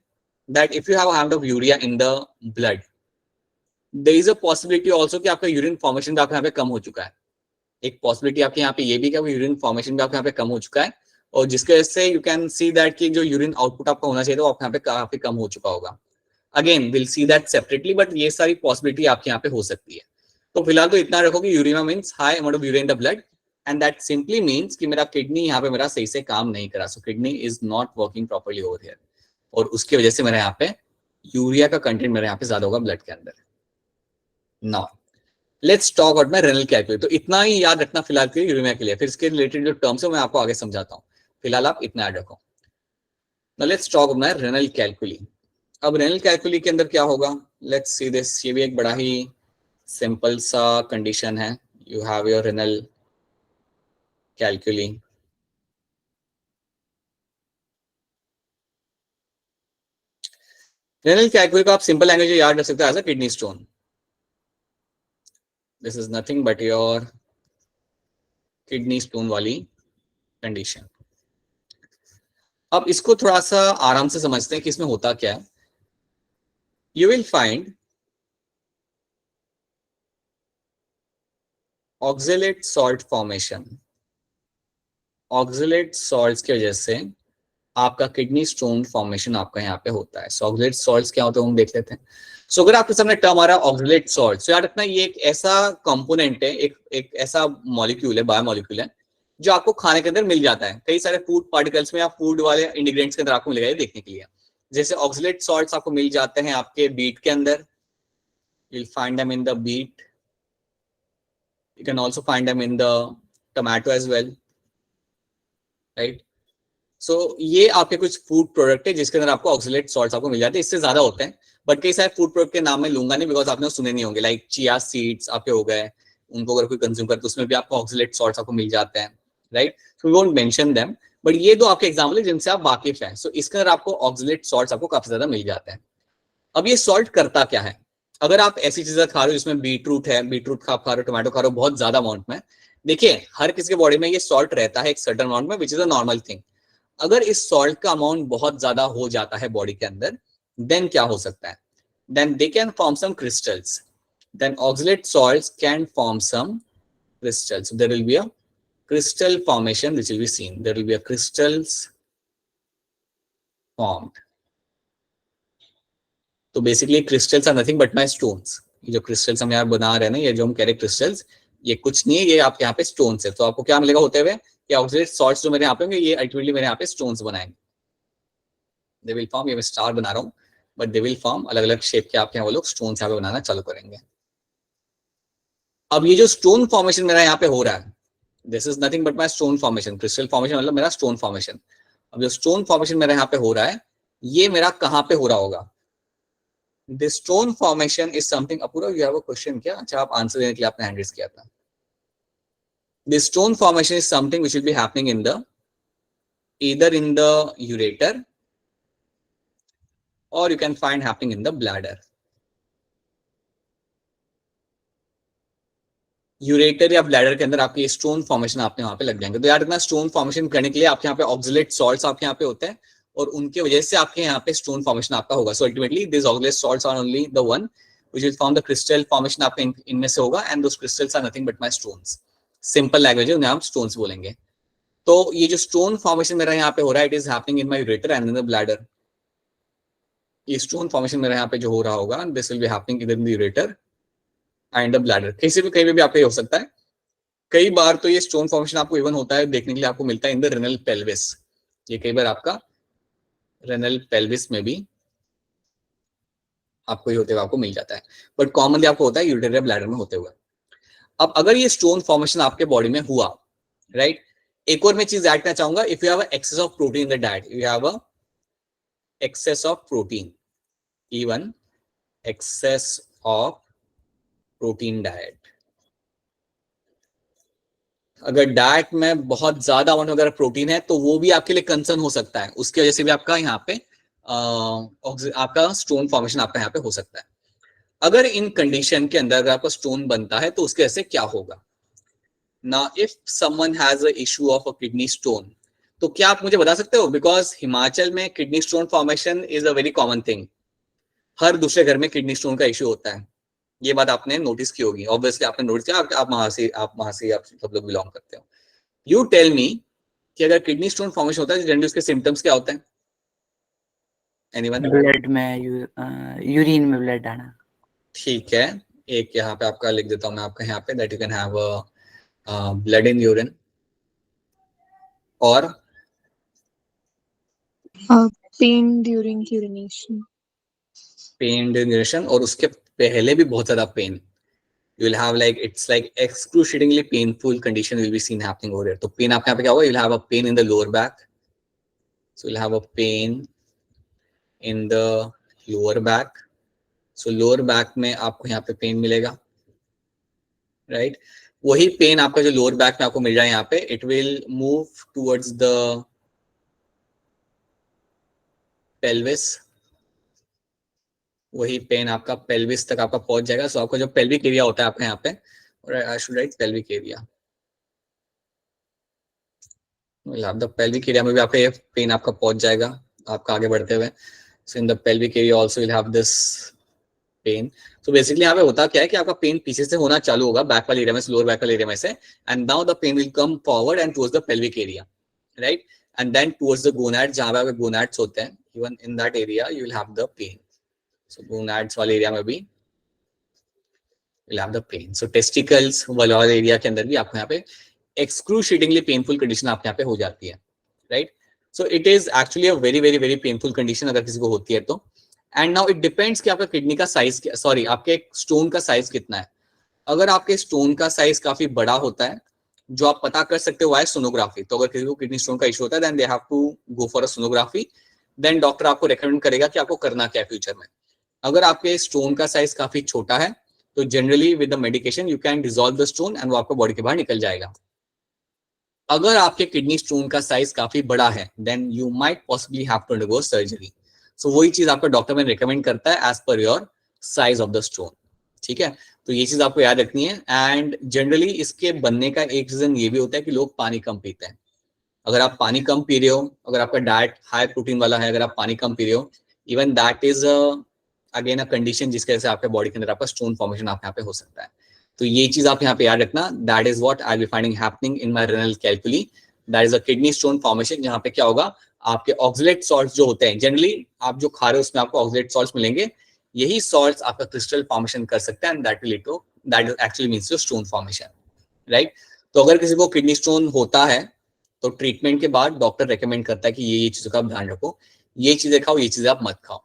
that if you have a of urea in the blood, there is a possibility also कि आपका यूरिन फॉर्मेशन भी आपके यहाँ पे कम हो चुका है. एक पॉसिबिलिटी आपके यहाँ पे ये भी कि यूरिन फॉर्मेशन भी आपके यहाँ पे कम हो चुका है, और जिसके वजह से यू कैन सी दैट कि जो यूरिन आउटपुट आपका होना चाहिए वो आपके यहाँ पे काफी कम हो चुका होगा. Again will see that separately, but ये सारी पॉसिबिलिटी आपके यहाँ पे हो सकती है. तो फिलहाल तो इतना रखो कि urea means high amount of urea in the blood, and that simply means कि मेरा किडनी यहाँ पे मेरा सही से काम नहीं करा. सो kidney is not working properly over here, और उसकी वजह से मेरा यहाँ पे यूरिया का कंटेंट मेरे यहाँ पे ज्यादा होगा ब्लड के अंदर. Now let's talk about my renal calculi. तो इतना ही याद रखना फिलहाल के लिए यूरिया के लिए. फिर इसके रिलेटेड जो टर्म्स है मैं आपको आगे समझाता हूँ. फिलहाल आप इतना याद रखो. Now let's talk about my renal calculi. अब रेनल कैलकुली के अंदर क्या होगा, लेट्स सी दिस. ये भी एक बड़ा ही सिंपल सा कंडीशन है. You have your renal calculi. Renal calculi को आप सिंपल लैंग्वेज में याद रख सकते हैं as a kidney stone. This is nothing but your kidney stone वाली कंडीशन. अब इसको थोड़ा सा आराम से समझते हैं कि इसमें होता क्या है. You will find oxalate salt formation. Oxalate salts की वजह से आपका किडनी स्टोन फॉर्मेशन आपका यहाँ पे होता है. सो ऑक्सलेट सॉल्ट्स क्या होते हैं हम देख लेते हैं. सो अगर आपके सामने टर्म आ रहा है ऑक्सलेट सॉल्ट, तो याद रखना ये एक ऐसा कंपोनेंट है, एक ऐसा मॉलिक्यूल है, बायोमॉलिक्यूल है, जो आपको खाने के अंदर मिल जाता है. कई सारे फूड पार्टिकल्स में या फूड वाले इंग्रेडिएंट्स के अंदर आपको मिलेगा ये देखने के लिए. जैसे ऑक्सलेट सॉल्ट्स आपको मिल जाते हैं आपके बीट के अंदर. You will find them in the beet. You can also find them in the tomato as well, right. So ये आपके कुछ फूड प्रोडक्ट है जिसके अंदर आपको ऑक्सलेट सॉल्ट्स आपको मिल जाते हैं. इससे ज्यादा होते हैं, बट कई सारे फूड प्रोडक्ट के नाम मैं लूंगा नहीं बिकॉज आपने सुने नहीं होंगे. लाइक चिया सीड्स आपके हो गए, उनको अगर कोई कंज्यूम करे तो उसमें भी आपको ऑक्सलेट सॉल्ट्स आपको मिल जाते हैं, right. So we won't mention them, but ये दो आपके एग्जांपल है जिनसे आप वाकिफ हैं. सो इसके अंदर आपको ऑक्सलेट सॉल्ट्स आपको काफी ज्यादा मिल जाते हैं. अब ये सॉल्ट करता क्या है. अगर आप ऐसी चीजें खा रहे हो जिसमें बीटरूट है, बीटरूट आप खा रहे हो, टोमेटो खा रहे हो बहुत ज्यादा अमाउंट में, देखिए हर किसी के बॉडी में ये सॉल्ट रहता है एक सर्टेन अमाउंट में, which is a normal thing. अगर इस सॉल्ट का अमाउंट बहुत ज्यादा हो जाता है बॉडी के अंदर, देन क्या हो सकता है, then they can form some crystals. Then oxalate salts can form some crystals. So there will be a crystal formation which will be seen. There will be a crystals formed. तो basically crystals are nothing but my stones. ये जो क्रिस्टल्स हम यहाँ बना रहे हैं ना, ये जो हम कह रहे हैं क्रिस्टल्स, ये कुछ नहीं है, ये आपके यहाँ पे स्टोन्स है. तो आपको क्या मिलेगा होते हुए, ये ऑक्सलेट सॉल्ट्स जो मेरे यहाँ पे होंगे ये अल्टीमेटली मेरे यहाँ पे स्टोन्स बनाएंगे. दे विल फॉर्म, ये मैं स्टार बना रहा हूँ, बट दे विल फॉर्म अलग अलग शेप के आपके यहाँ वो लोग स्टोन्स यहाँ पे बनाना चालू करेंगे. अब ये जो स्टोन फॉर्मेशन मेरा यहाँ पे हो रहा है, this is nothing but my stone formation. Crystal formation मतलब मेरा स्टोन फॉर्मेशन. अब जो स्टोन फॉर्मेशन मेरा यहाँ पे हो रहा है, ये मेरा कहाँ पे हो रहा होगा. This stone formation is something. Apurva you have a question क्या? अच्छा, आप आंसर देने के लिए आपने हैंड रेज किया था. This stone formation is something which will be happening in the either in the ureter or you can find happening in the bladder. Ureter या ब्लैडर के अंदर आपके स्टोन फॉर्मेशन आपके वहां पे लग जाएंगे. तो यार इतना स्टोन फॉर्मेशन करने के लिए आपके यहाँ पे ऑक्सलेट सॉल्ट्स आपके यहाँ पे होते हैं, और उनके वजह से आपके यहाँ पे स्टोन फॉर्मेशन आपका होगा. So ultimately this oxalate salts are only the one which will form the crystal formation. आपके इनमें से होगा, and those crystals are nothing but my stones. Simple language है, उन्हें हम स्टोन्स बोलेंगे. तो ये जो स्टोन फॉर्मेशन मेरा यहाँ पे हो रहा है, it is happening in my ureter and in the bladder. ये स्टोन फॉर्मेशन मेरे यहाँ पे जो हो रहा होगा, दिस विल बी हैपनिंग इधर in the ureter and the bladder. कहीं भी आपका हो सकता है. कई बार तो ये स्टोन फॉर्मेशन आपको इवन होता है देखने के लिए आपको मिलता है इन द रेनल पेल्विस. ये कई बार आपका रेनल पेल्विस में भी आपको ये होते हुए आपको मिल जाता है, बट कॉमनली आपको होता है यूरिनरी ब्लैडर में होते हुए। अब अगर ये स्टोन फॉर्मेशन आपके बॉडी में हुआ, राइट, एक और मैं चीज ऐड करना चाहूंगा, if you have excess of protein in the diet, you have a excess of protein, even excess of protein diet, अगर डाइट में बहुत ज्यादा अमाउंट अगर प्रोटीन है तो वो भी आपके लिए कंसर्न हो सकता है, उसकी वजह से भी आपका यहाँ पे आपका स्टोन फॉर्मेशन आपका यहाँ पे हो सकता है। अगर इन कंडीशन के अंदर अगर आपका स्टोन बनता है तो उसके वजह से क्या होगा ना, if someone has a issue of a kidney stone, तो क्या आप मुझे बता सकते हो, बिकॉज हिमाचल में kidney stone formation is a very common thing, हर दूसरे घर में किडनी स्टोन का इशू होता है, ये बात आपने नोटिस की होगी, ऑब्वियसली आपने नोटिस किया, आप वहां से आप सब लोग बिलोंग करते हो। यू टेल मी कि अगर किडनी स्टोन फॉर्मेशन होता है तो जनरली उसके सिम्टम्स क्या होते हैं? एनीवन? ब्लड में यूरिन में ब्लड आना। ठीक है, एक यहाँ पे आपका लिख देता हूँ मैं आपका यहाँ पे, that you can have blood in urine, और Pain during urination. Pain duration, और उसके पहले भी बहुत ज्यादा pain, you will have like it's like excruciatingly painful condition will be seen happening over here. तो पेन आपके यहाँ पे क्या होगा, you'll have a pain in the lower back, so you'll have a pain in the lower back, so lower back में आपको यहाँ पे पेन मिलेगा, right? वही पेन आपका जो लोअर बैक में आपको मिल रहा है यहाँ पे, it will move towards the pelvis, वही पेन आपका पेल्विस तक आपका पहुंच जाएगा। सो आपका जो पेल्विक एरिया होता है आपका यहाँ पे, I should write pelvic area, the pelvic area में भी आपका ये पेन आपका पहुंच जाएगा आपका आगे बढ़ते हुए। So in the pelvic area also will have this pain. तो बेसिकली यहाँ पे होता क्या है कि आपका पेन पीछे से होना चालू होगा बैक वाले एरिया में, लोअर बैक वाले एरिया में से, and now the pain will come forward and towards the pelvic area, right, and then towards the gonad, जहां पे आपके गोनाड्स होते हैं, even in that area you will have the pain. So gonads वाले एरिया में भी will have the pain. So testicles वाला एरिया के अंदर भी आपको यहाँ पे excruciatingly painful condition आपके यहाँ पे हो जाती है, right? So it is actually a very very very painful condition अगर किसी को होती है तो। And now it depends कि आपका किडनी का साइज, सॉरी आपके स्टोन का साइज कितना है। अगर आपके स्टोन का साइज काफी बड़ा होता है, जो आप पता कर सकते हो वो है सोनोग्राफी। तो अगर किसी को किडनी स्टोन का इशू होता है then they have to go for a sonography, then doctor आपको रेकमेंड करेगा कि आपको करना क्या है फ्यूचर में। अगर आपके स्टोन का साइज काफी छोटा है तो generally with the medication you can dissolve the stone and वो आपको बॉडी के बाहर निकल जाएगा। अगर आपके किडनी स्टोन का साइज काफी बड़ा है then you might possibly have to undergo surgery. So वही चीज आपका डॉक्टर में रिकमेंड करता है as per your size of the stone, ठीक है। तो ये चीज आपको याद रखनी है। एंड जनरली इसके बनने का एक रीजन ये भी होता है कि लोग पानी कम पीते हैं। अगर आप पानी कम पी रहे हो, अगर आपका डाइट हाई प्रोटीन वाला है, अगर आप पानी कम पी रहे हो, even that is again a condition जिसके वजह से आपके बॉडी के अंदर आपका स्टोन फॉर्मेशन आप यहाँ पे हो सकता है। तो ये चीज आप यहाँ पे याद रखना, that is what I will finding happening in my renal calculi, that is a kidney stone formation. यहाँ पे क्या होगा, आपके ऑक्सलेट सॉल्ट्स जो होते हैं, जनरली आप जो खा रहे हो उसमें आपको ऑक्सलेट सॉल्ट्स मिलेंगे, यही सॉल्ट्स आपका क्रिस्टल फॉर्मेशन कर सकते हैं and that will lead to, that actually means your stone formation, right. तो अगर किसी को किडनी स्टोन होता है तो ट्रीटमेंट के बाद डॉक्टर रेकमेंड करता है कि ये चीजों का ध्यान रखो, ये चीजें खाओ, ये चीजें आप मत खाओ,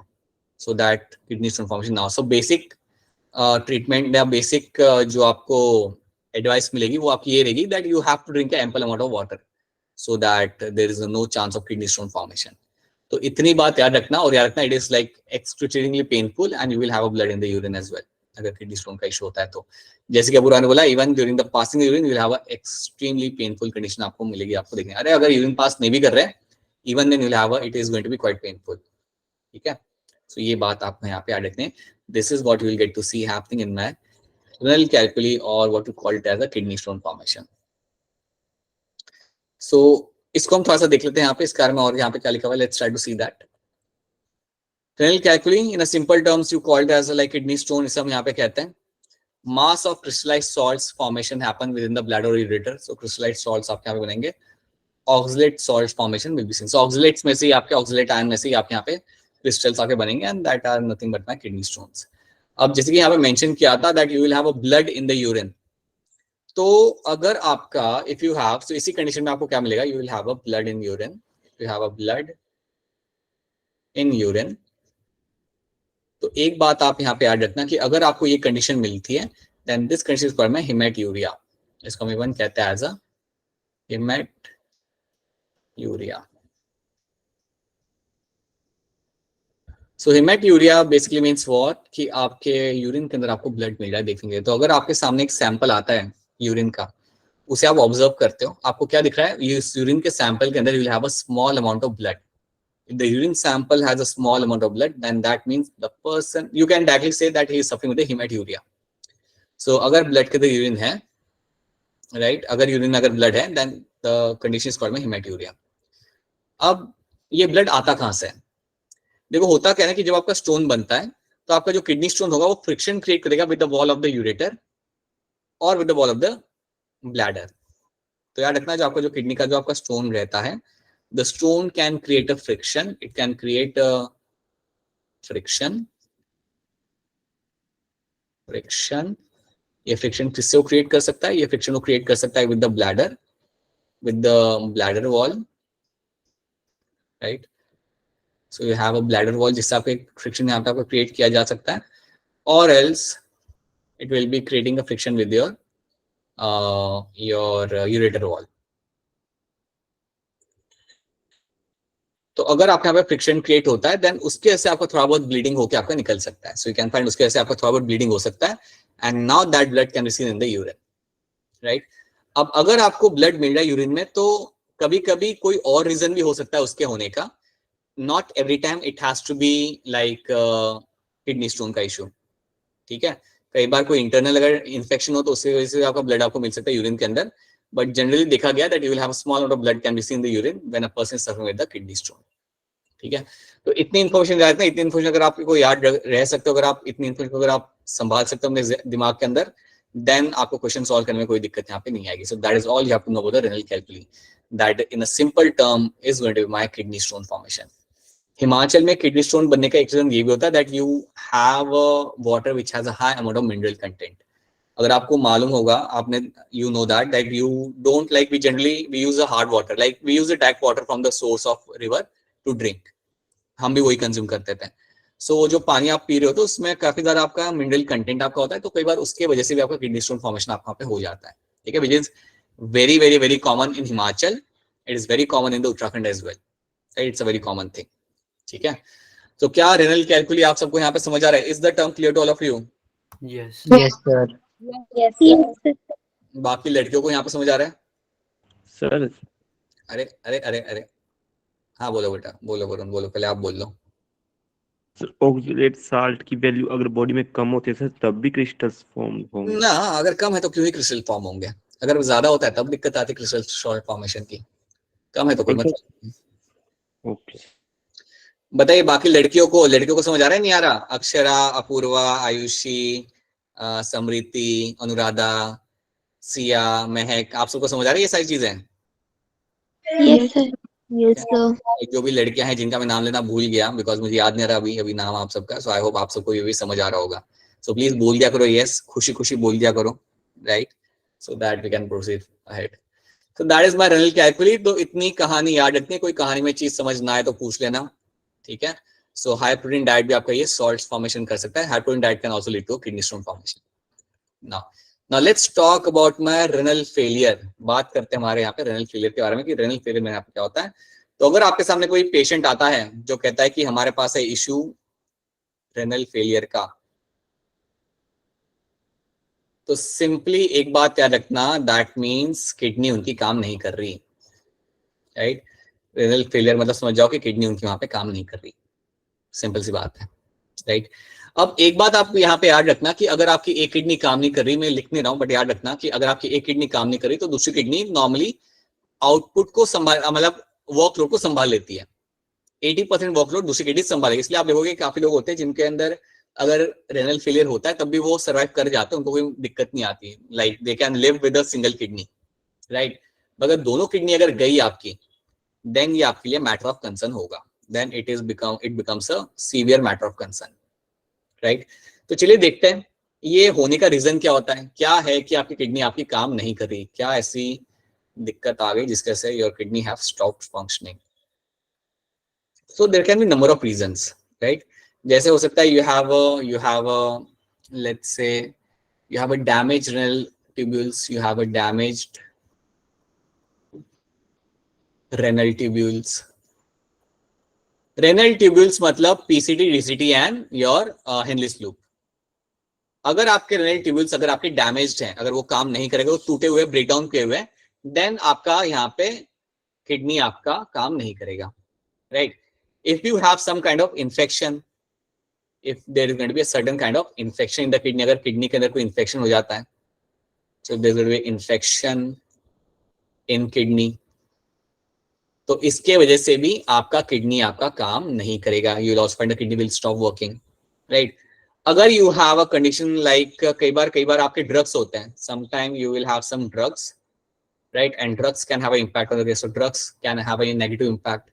so that kidney stone formation now. So basic treatment या basic जो आपको advice मिलेगी वो आपकी ये रहेगी that you have to drink an ample amount of water so that there is no chance of kidney stone formation. तो इतनी बात याद रखना, और याद रखना it is like excruciatingly painful and you will have a blood in the urine as well अगर kidney stone का issue होता है तो। जैसे कि अबू ने बोला even during the passing urine you will have a extremely painful condition आपको मिलेगी, आपको देखने। अरे अगर यूरिन पास नहीं भी कर रहे even then you will have a, it is going to be quite painful, ठीक है। So ये बात आपको यहाँ पे याद रखने। This is what you will get to see happening in my renal calculi or what you call it as a kidney stone formation. So इसको हम थोड़ा सा देख लेते हैं यहाँ पे, इस कारण में और यहाँ पे क्या लिखा हुआ है, let's try to see that. Renal calculi in a simple terms you call it as a like kidney stone, इसे हम यहाँ पे कहते हैं। Mass of crystallized salts formation happen within the bladder or ureter. So crystallized salts आपके यहाँ पे बनेंगे। Oxalate salt formation will be seen. So oxalates में से ही आपके oxalate ion में से ही आपके यहाँ पे क्रिस्टल्स आके बनेंगे and that are nothing but my kidney stones. अब जैसे कि यहाँ पे मेंशन किया था that you will have a blood in the urine, तो अगर आपका इफ यू हैव, तो इसी कंडीशन में आपको क्या मिलेगा, you will have a blood in urine, you have a blood in urine तो एक बात आप यहाँ पे याद रखना कि अगर आपको ये कंडीशन मिलती है then this condition is called hematuria. इसको हम इवन कहते हैं as a hematuria. So hematuria basically means what कि आपके यूरिन के अंदर आपको ब्लड मिल रहा है देखेंगे। तो अगर आपके सामने एक सैंपल आता है यूरिन का, उसे आप ऑब्जर्व करते हो, आपको क्या दिख रहा है, इस यूरिन के सैंपल के अंदर you will have a small amount of blood. If the urine sample has a small amount of blood, then that means the person, you can directly say that he is suffering with the hematuria. So अगर ब्लड के अंदर यूरिन है, राइट, अगर यूरिन अगर ब्लड है, then the condition is called हेमेट्यूरिया। अब ये ब्लड आता कहाँ से है? देखो होता क्या है कि जब आपका स्टोन बनता है तो आपका जो किडनी स्टोन होगा वो फ्रिक्शन क्रिएट करेगा with the wall of the ureter और with the wall of the bladder. तो याद रखना जो आपका जो किडनी का जो आपका स्टोन रहता है, the stone can create a friction, it can create a friction। ये फ्रिक्शन किससे वो क्रिएट कर सकता है? ये फ्रिक्शन वो क्रिएट कर सकता है with the bladder wall, right. So you have a bladder wall जिससे आपको एक फ्रिक्शन यहाँ पे आपको क्रिएट किया जा सकता है, और else it will be creating a friction with your ureter wall. तो अगर आपके यहाँ पे फ्रिक्शन क्रिएट होता है देन उसके वजह से आपको थोड़ा बहुत ब्लीडिंग होकर आपका निकल सकता है। सो यू कैन फाइंड उसके वजह से आपका थोड़ा बहुत ब्लीडिंग हो सकता है, and now that blood can be seen in the urine, right. अब अगर आपको ब्लड मिल रहा है यूरिन में तो कभी कभी कोई और रीजन भी हो सकता है उसके होने का, not every time it has to be like kidney stone का इशू, ठीक है। कई बार कोई इंटरनल अगर इन्फेक्शन हो तो उसकी वजह से आपका ब्लड आपको मिल सकता है यूरिन के अंदर, बट जनरली देखा गया that you will have a small amount of blood can be seen in the urine when a person is suffering with the kidney stone, ठीक है। तो इतनी इन्फॉर्मेशन याद रखना, इतनी इन्फॉर्मेशन अगर आपको याद रह सकते हो, अगर आप इतनी इन्फॉर्मेशन अगर आप संभाल सकते हो अपने दिमाग के अंदर, देन आपको क्वेश्चन सॉल्व करने में कोई दिक्कत यहाँ पे नहीं आएगी। So that is all you have to know about the renal calculi, that in a simple term is going to be my kidney stone formation. Himachal में किडनी स्टोन बनने का एक रीजन ये भी होता है that you have water which has a high amount of mineral content. अगर आपको मालूम होगा, आपने you know that you don't like, we generally we use a hard water, like we use a direct water from the source of river to drink, हम भी वही कंज्यूम करते थे। सो जो पानी आप पी रहे हो तो उसमें काफी ज्यादा आपका मिनरल कंटेंट आपका होता है, तो कई बार उसके वजह से भी आपका किडनी स्टोन फॉर्मेशन आपका पे हो जाता है, ठीक है, which is very very very common in Himachal, it is very common in the Uttarakhand as well, it's a very common thing, ठीक है। तो क्या रेनल कैल्कुली आप सबको यहाँ पे समझ आ रहा है? Is the term clear to all of you? Yes Yes, sir. Yes. बाकी लड़कियों को यहाँ पे समझ आ रहा है? सर अरे अरे अरे अरे, हाँ बोलो बेटा, बोलो वरुण, बोलो, पहले आप बोल लो। ऑक्सलेट साल्ट की वैल्यू अगर बॉडी में कम होती है सर तब भी क्रिस्टल्स फॉर्म होंगे? ना, अगर कम है तो क्यों ही क्रिस्टल फॉर्म होंगे, अगर ज्यादा होता है तब दिक्कत आती है क्रिस्टल शॉर्ट फॉर्मेशन की, कम है तो कोई मतलब नहीं। ओके बताइए बाकी लड़कियों को समझ आ रहा है नहीं आ रहा? अक्षरा, अपूर्वा, आयुषी, समृति, अनुराधा, सिया, महक, आप सबको समझ आ रही है ये सारी चीजें? Yes, sir. Yes, sir. जो भी लड़कियां हैं जिनका मैं नाम लेना भूल गया बिकॉज मुझे याद नहीं आ रहा अभी नाम आप सबका, सो आई होप आप सबको ये भी समझ आ रहा होगा। सो प्लीज बोल दिया करो यस, खुशी खुशी बोल दिया करो, right, so that we can proceed ahead. So that is my renal calculi. तो इतनी कहानी याद रखनी है, कोई कहानी में चीज समझ ना आए तो पूछ लेना, ठीक है। सो हाई प्रोटीन डाइट भी आपका ये सॉल्ट फॉर्मेशन कर सकता है, high protein diet can also lead to kidney stone formation. Now let's talk about my renal failure. बात करते हैं हमारे यहाँ पे रेनल फेलियर के बारे में कि रेनल फेलियर में यहाँ पे क्या होता है। तो अगर आपके सामने कोई पेशेंट आता है जो कहता है कि हमारे पास है इश्यू रेनल फेलियर का, तो सिंपली एक बात याद रखना, दैट मींस किडनी उनकी काम नहीं कर रही, राइट। रेनल फेलियर मतलब समझ जाओ कि किडनी उनकी वहां पे काम नहीं कर रही, सिंपल सी बात है, राइट। अब एक बात आप यहाँ पे याद रखना कि अगर आपकी एक किडनी काम नहीं कर रही, मैं लिख नहीं रहा हूं बट याद रखना कि अगर आपकी एक किडनी काम नहीं कर रही तो दूसरी किडनी नॉर्मली आउटपुट को संभाल, मतलब वर्कलोड को संभाल लेती है। 80% वर्कलोड दूसरी किडनी संभालेगी। इसलिए आप देखोगे काफी लोग होते हैं जिनके अंदर अगर रेनल फेलियर होता है तब भी वो सर्वाइव कर जाते हैं, उनको कोई दिक्कत नहीं आती, like they can live with a single kidney, right. मगर दोनों किडनी अगर गई आपकी, देन ये आपके लिए मैटर ऑफ कंसर्न होगा, then it becomes a severe matter of concern, right. तो चलिए देखते हैं ये होने का रीजन क्या होता है, क्या है कि आपकी किडनी आपकी काम नहीं कर रही, क्या ऐसी दिक्कत आ गई जिसके से your kidney have stopped functioning. So there can be number of reasons, right? जैसे हो सकता है you have a let's say you have a damaged renal tubules, you have a damaged renal tubules. Renal tubules मतलब PCT, DCT and your Henle's loop. अगर आपके renal tubules अगर आपके damaged हैं, अगर वो काम नहीं करेगा, वो टूटे हुए, ब्रेकडाउन किए हुए, then आपका यहाँ पे किडनी आपका काम नहीं करेगा, right? If you have some kind of infection, if there is going to be a certain kind of infection in the kidney, अगर किडनी के अंदर कोई infection हो जाता है, so there is going to be infection in kidney, तो इसके वजह से भी आपका किडनी आपका काम नहीं करेगा. You will also find the kidney will stop working, right? अगर you have a condition like कई बार आपके drugs होते हैं. Sometime you will have some drugs, right? And drugs can have an impact on the rest of drugs can have a negative impact.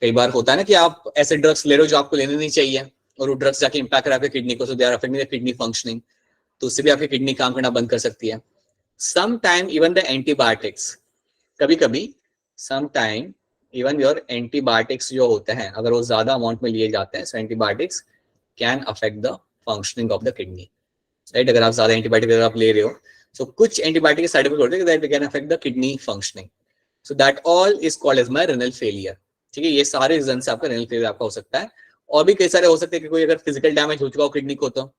कई बार होता है ना कि आप ऐसे ड्रग्स ले रहे हो जो आपको लेने नहीं चाहिए और वो ड्रग्स जाके इम्पैक्ट कर आपके किडनी को, so they are affecting the kidney functioning, तो उससे भी आपकी किडनी काम करना बंद कर सकती है. Sometime even the antibiotics, कभी sometime even your antibiotics जो होते हैं अगर वो ज्यादा अमाउंट में लिए जाते हैं, so antibiotics can affect the functioning of the kidney, right? अगर आप ज्यादा एंटीबायोटिक अगर आप ले रहे हो, so कुछ एंटीबायोटिक के साइड इफेक्ट होते हैं that can affect the kidney functioning, so that all is called as my renal failure. ठीक है, ये सारे रीजन से आपका renal failure आपका हो सकता है. और भी कई सारे हो सकते हैं कि कोई अगर फिजिकल डैमेज हो चुका हो किडनी को तो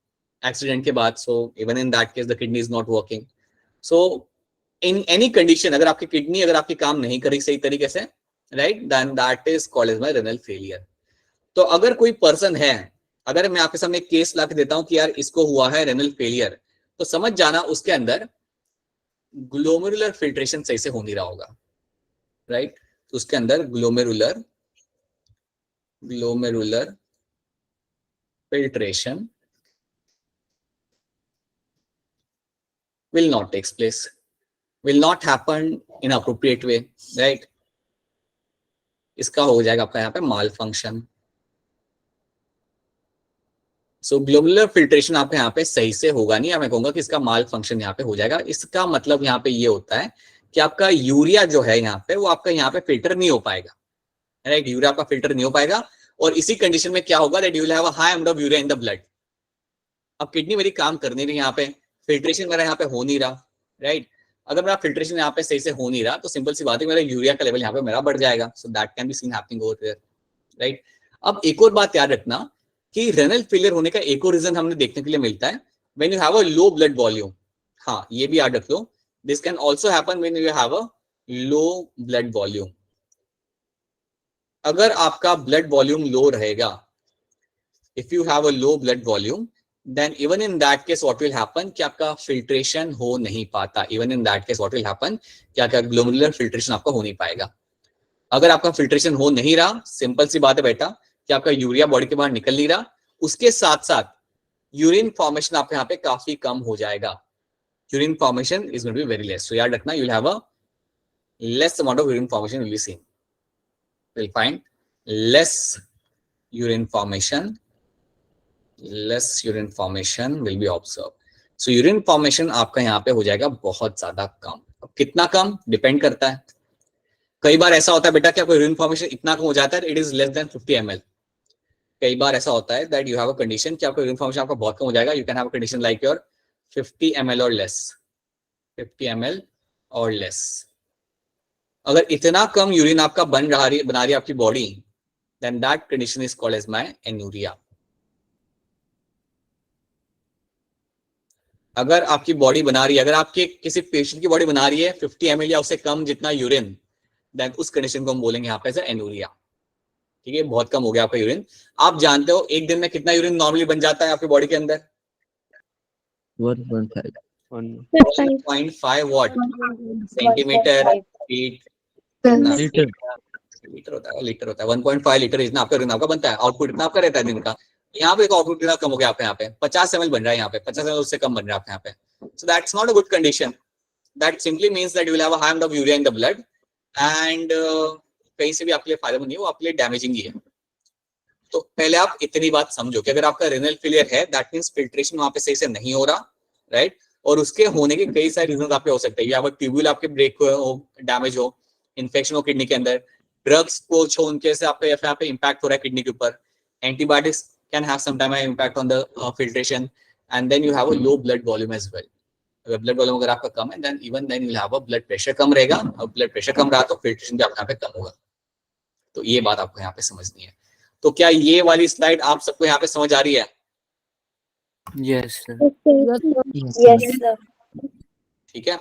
एक्सीडेंट के बाद, so even in that case the kidney is not working. So in any condition अगर आपकी किडनी अगर आपकी काम नहीं करी सही तरीके से, right, then that is called as my renal failure. तो अगर कोई पर्सन है, अगर मैं आपके सामने केस ला के देता हूं कि यार इसको हुआ है रेनल फेलियर, तो समझ जाना उसके अंदर ग्लोमेरुलर फिल्ट्रेशन सही से हो नहीं रहा होगा, राइट? तो उसके अंदर glomerular filtration will not take place, will not happen in appropriate way, right? इसका हो जाएगा आपका यहाँ पे माल फंक्शन. सो ग्लोमेरुलर फिल्ट्रेशन आपके यहाँ पे सही से होगा नहीं, मैं कहूंगा कि इसका माल फंक्शन यहाँ पे हो जाएगा. इसका मतलब यहाँ पे ये होता है कि आपका यूरिया जो है यहाँ पे वो आपका यहाँ पे फिल्टर नहीं हो पाएगा, राइट? यूरिया आपका फिल्टर नहीं हो पाएगा और इसी कंडीशन में क्या होगा, that you will have a high amount of urea in the blood. अब किडनी मेरी काम कर नहीं रही, यहाँ पे फिल्ट्रेशन मेरा यहाँ पे हो नहीं रहा, राइट? अगर मेरा फिल्ट्रेशन यहाँ पे सही से हो नहीं रहा तो सिंपल सी बात है मेरा यूरिया का लेवल यहाँ पे मेरा बढ़ जाएगा. So that can be seen happening over there, right? अब एक और बात याद रखना कि रेनल फेलियर होने का एक और रीजन हमने देखने के लिए मिलता है when you have a low blood volume. हाँ, ये भी याद रख लो, this can also happen when you have a low blood volume. अगर आपका ब्लड वॉल्यूम लो रहेगा, if you have a low blood volume, then even in that case what will happen कि आपका फिल्ट्रेशन हो नहीं पाता. even in that case what will happen कि आपका ग्लोमेरुलर फिल्ट्रेशन आपका हो नहीं पाएगा. अगर आपका फिल्ट्रेशन हो नहीं रहा, सिंपल सी बात है बेटा कि आपका यूरिया बॉडी के बाहर निकल नहीं रहा, उसके साथ साथ यूरिन फॉर्मेशन आपके यहाँ पे काफी कम हो जाएगा. Urine formation is going to be very less. So याद रखना, you will have a less amount of urine formation will be seen. Will find less urine formation, less urine formation will be observed. So urine formation आपका यहाँ पे हो जाएगा बहुत ज्यादा कम. अब कितना कम डिपेंड करता है. कई बार ऐसा होता है बेटा कि आपका यूरिन फॉर्मेशन इतना कम हो जाता है, it is less than 50 ml. कई बार ऐसा होता है that you have a condition कि आपका यूरिन फॉर्मेशन आपका बहुत कम हो जाएगा. You can have a condition like your 50 ml और लेस, 50 ml और लेस. अगर इतना कम यूरिन आपका बना रही है आपकी body, then that condition is called as my anuria. अगर आपकी बॉडी बना रही है, अगर आपके किसी पेशेंट की बॉडी बना रही है 50 ml या उससे कम जितना यूरिन, देन उस कंडीशन को हम बोलेंगे यहाँ पे एन्यूरिया. ठीक है, बहुत कम हो गया आपका यूरिन. आप जानते हो एक दिन में कितना यूरिन नॉर्मली बन जाता है आपकी बॉडी के अंदर? 1.5 वॉट सेंटीमीटर फीट लीटर होता है. 1.5 लीटर इतना आपका यूरिन आपका बनता है. आउटपुट इतना आपका रहता है दिन का. यहाँ पे आउटपुट कितना कम हो गया आपके यहाँ पे 50 ml बन रहा है, यहाँ पे 50 ml उससे कम बन रहा है आपके यहाँ पे. So that's not a good condition. That simply means that you will have a high amount of urea in the blood and कहीं से भी आपके लिए फायदेमंद नहीं है, वो आपके लिए डैमेजिंग ही है. तो पहले आप इतनी बात समझो कि अगर आपका रेनल फेलियर है, दैट मींस फिल्ट्रेशन वहां पे सही से नहीं हो रहा, राइट? और उसके होने के कई सारे रीजन आपके हो सकते हैं. या ट्यूब्यूल आपके ब्रेक हो, डैमेज हो, इन्फेक्शन हो किडनी के अंदर, ड्रग्स को छो उनके से आपके यहाँ पे इम्पैक्ट हो रहा है किडनी के ऊपर, antibiotics can have some time impact on the filtration, and then you have a low blood volume as well. अगर ब्लड वॉल्यूम अगर आपका कम है, then even then you have a blood pressure कम रहेगा, और ब्लड प्रेशर कम रहा तो फिल्ट्रेशन भी आपका यहाँ पे कम होगा। तो ये बात आपको यहाँ पे समझनी है। तो क्या ये वाली स्लाइड आप सबको यहाँ पे समझ आ रही है? Yes sir. Yes sir. ठीक है,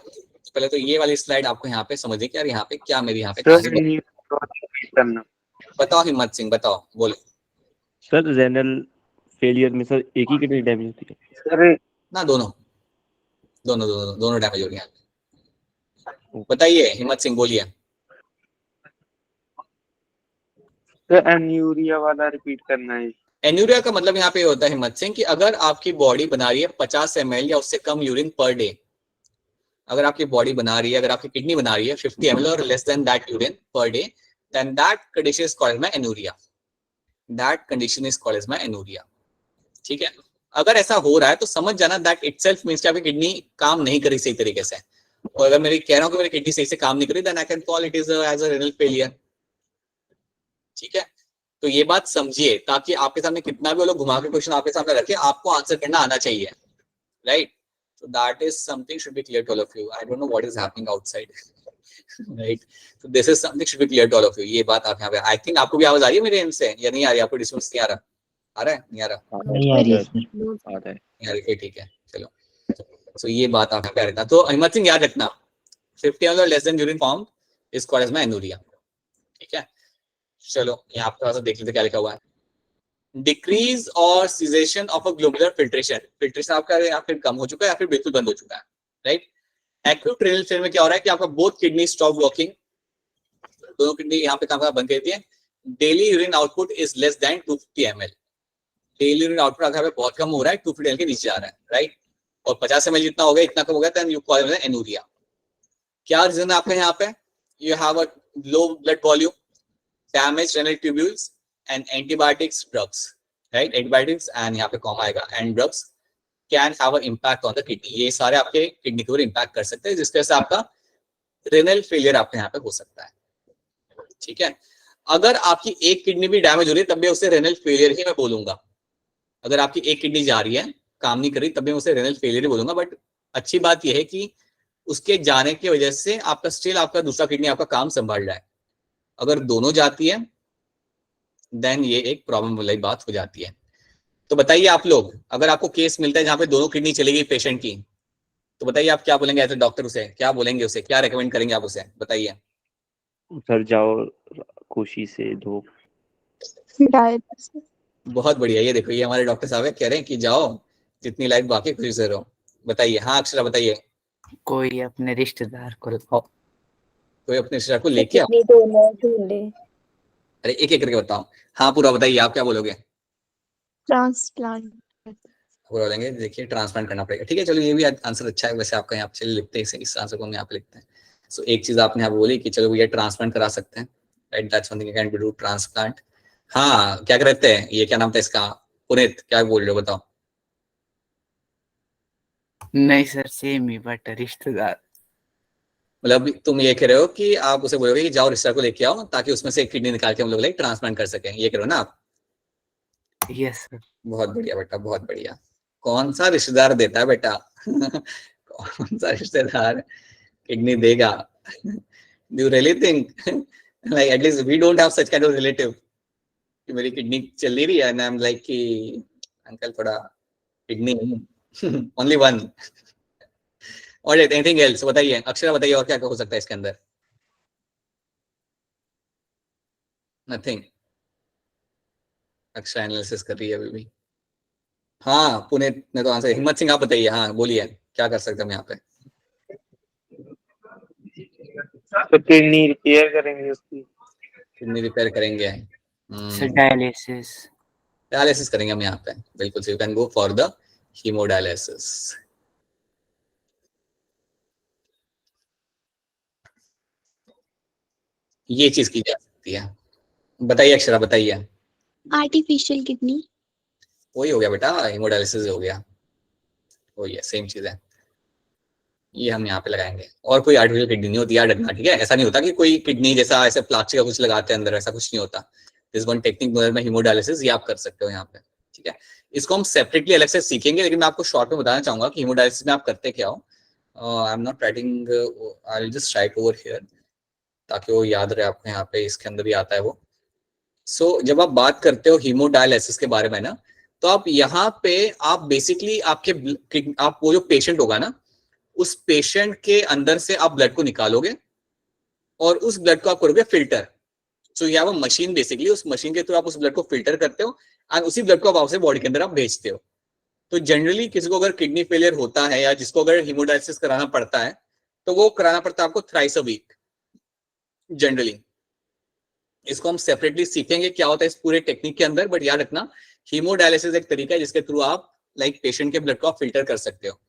पहले तो ये वाली स्लाइड आपको यहाँ पे समझिए कि यार यहाँ पे क्या मेरी यहाँ पे सर कहानी है। बताओ हिम्मत सिंह, बताओ, बोलो। सर रेनल फेलियर में सर एक ही किडनी डैमेज होती है सर? ना, दोनों डैमेज हो रही है। बताइए हिम्मत सिंह, बोलिए। सर एन्यूरिया वाला रिपीट करना है। एन्यूरिया का मतलब यहाँ पे होता है हिम्मत सिंह कि अगर आपकी बॉडी बना रही है 50 ml या उससे कम यूरिन पर डे, अगर आपकी बॉडी बना रही है, अगर आपकी किडनी बना रही है 50 ml और less than that urine per day, then that condition is called as anuria. That condition is called as anuria. ठीक है, अगर ऐसा हो रहा है तो समझ जाना दैट इटसेल्फ मींस कि आपकी किडनी काम नहीं करी सही तरीके से। और अगर मेरी कह रहा हूं कि मेरी किडनी सही से काम नहीं करी, then I can call it is as a renal failure. ठीक है, तो ये बात समझिए, ताकि आपके सामने कितना भी वो लोग घुमा के क्वेश्चन आपके सामने रखे, आपको आंसर करना आना चाहिए, right? So that is something should be clear to all of you. I don't know what is happening outside, right? So this is something should be clear to all of you. ये बात आप यहाँ पे, I think आपको भी आवाज आ रही है मेरे एंड से या नहीं आ रही? आपको डिस्टर्बेंस नहीं आ रहा? आ रहा है? नहीं आ रहा? नहीं आ रही है सर। आ रहा है। नहीं आ रही, ठीक है, चलो। So ये बात आप यहाँ पे आ रही था। तो हिम्मत सिंह याद रखना, 50 ml or less than urine formed is called as एनुरिया। ठीक है, चलो यहाँ पे थोड़ा सा देख लेते क्या लिखा हुआ है। डिक्रीज और cessation of a glomerular filtration, filtration आपका या फिर कम हो चुका है या फिर बिल्कुल बंद हो चुका है, राइट? एक्यूट रेनल फेलियर में क्या हो रहा है कि आपका बोथ किडनी स्टॉप वर्किंग, दोनों किडनी यहाँ पे काम करना बंद कर देती है। Daily urine output is less then 250 ml, daily urine output आपका बहुत कम हो रहा है, 250 ml के नीचे आ रहा है, राइट? और 50 ml जितना हो गया, इतना कम हो गया, देन यू कॉल इट एनुरिया। क्या रीजन है आपका यहाँ पे? You have a low blood volume, damage renal tubules and antibiotics, drugs, right? Antibiotics and यहाँ पे कॉमा आएगा, and drugs can have an impact on the kidney. ये सारे आपके किडनी के ऊपर इम्पैक्ट कर सकते हैं, जिसकी वजह से आपका रेनल फेलियर आपके यहाँ पे हो सकता है। ठीक है, अगर आपकी एक किडनी भी डैमेज हो रही है तब भी उसे रेनल फेलियर ही मैं बोलूंगा। अगर आपकी एक किडनी जा रही है, काम नहीं कर रही, तब भी उसे रेनल फेलियर ही बोलूंगा। बट अच्छी बात यह है कि उसके जाने की वजह से आपका स्टिल आपका दूसरा किडनी आपका काम संभाल रहा है। अगर दोनों जाती है देन ये एक प्रॉब्लम वाली बात हो जाती है। तो बताइए आप लोग, अगर आपको केस मिलता है जहां पे दोनों किडनी चली गई पेशेंट की, तो बताइए आप क्या बोलेंगे एज ए डॉक्टर? उसे क्या बोलेंगे, उसे क्या रेकमेंड करेंगे आप उसे? बताइए सर जाओ खुशी से धो। डायलिसिस। बहुत बढ़िया, ये देखो ये हमारे डॉक्टर साहब कह रहे हैं कि जाओ जितनी लाइफ बाकी खुशी से रहो। बताइए, हाँ अक्षरा बताइए। कोई अपने रिश्तेदार को कोई अपने रिश्तेदार को लेके आओ। अरे एक एक करके बताओ। हाँ पूरा बताइए, आप क्या बोलोगे? ट्रांसप्लांट। पूरा बोलेंगे, देखिए ट्रांसप्लांट करना पड़ेगा। ठीक है, चलो ये भी आंसर अच्छा है वैसे आपका, यहाँ पे चलिए लिखते हैं इस आंसर को हम यहाँ पे लिखते हैं। सो एक चीज आपने यहाँ बोली कि चलो भैया ट्रांसप्लांट करा सकते हैं, right? That's something you can do, transplant. हाँ क्या कहते हैं, ये क्या नाम था इसका? पुनीत क्या बोल रहे हो, बताओ। नहीं सर सेम ही, बट रिश्तेदार। मतलब तुम ये कह रहे हो कि आप उसे बोलोगे कि जाओ रिश्तेदार को लेके आओ ताकि उसमें से एक किडनी निकाल के हम लोग लाइक ट्रांसप्लांट कर सकें, ये कह रहे हो ना आप? Yes sir. बहुत बढ़िया बेटा, बहुत बढ़िया। कौन सा रिश्तेदार देता है बेटा? कौन सा रिश्तेदार किडनी देगा? Do you really think like at least we don't have such kind of relative कि मेरी किडनी चल नहीं रही है एंड आई एम लाइक कि अंकल थोड़ा किडनी ओनली वन। और एनीथिंग एल्स? बताइए अक्षरा, बताइए और क्या क्या हो सकता है इसके अंदर? नथिंग। अक्षरा एनालिसिस कर रही है अभी भी। हाँ पुणे ने तो आंसर। हिम्मत सिंह आप बताइए, हाँ बोलिए क्या कर सकते हैं हम यहाँ पे? तो किडनी रिपेयर करेंगे उसकी। किडनी रिपेयर करेंगे, सर डायलिसिस। डायलिसिस करेंगे हम यहाँ पे, बिल्कुल। So you can go for the haemodialysis. ये चीज की जा सकती है। बताइए अक्षरा, बताइए। Artificial kidney. वही हो गया बेटा, हीमोडायलिसिस हो गया, वही है, सेम चीज है। ये हम यहाँ पे लगाएंगे। और कोई आर्टिफिशियल किडनी नहीं होती, याद रखना, ठीक है? ऐसा नहीं होता कि कोई किडनी जैसा ऐसे प्लास्टिक का कुछ लगाते हैं अंदर, ऐसा कुछ नहीं होता। दिस वन टेक्निक में हीमोडायलिसिस, ये आप कर सकते हो यहाँ पे, ठीक है, इसको हम सेपरेटली अलग से सीखेंगे, लेकिन मैं आपको शॉर्ट में बताना चाहूंगा कि हीमोडायलिसिस में आप करते क्या हो. I am not writing, I will just right over here ताकि वो याद रहे आपको. यहाँ पे इसके अंदर भी आता है वो. सो जब आप बात करते हो हीमोडायलिसिस के बारे में ना, तो आप यहाँ पे आप बेसिकली आप वो जो पेशेंट होगा ना, उस पेशेंट के अंदर से आप ब्लड को निकालोगे और उस ब्लड को आप करोगे फिल्टर. सो यह वो मशीन बेसिकली, उस मशीन के थ्रू आप उस ब्लड को फिल्टर करते हो और उसी ब्लड को आप वापस बॉडी के अंदर आप भेजते हो. तो जनरली किसी को अगर किडनी फेलियर होता है या जिसको अगर हीमोडायलिसिस कराना पड़ता है, तो वो कराना पड़ता है आपको थ्राइस अ वीक जनरली. इसको हम सेपरेटली सीखेंगे क्या होता है इस पूरे टेक्निक के अंदर. बट याद रखना, हीमोडायलिसिस एक तरीका है जिसके थ्रू आप पेशेंट के ब्लड को आप फिल्टर कर सकते हो,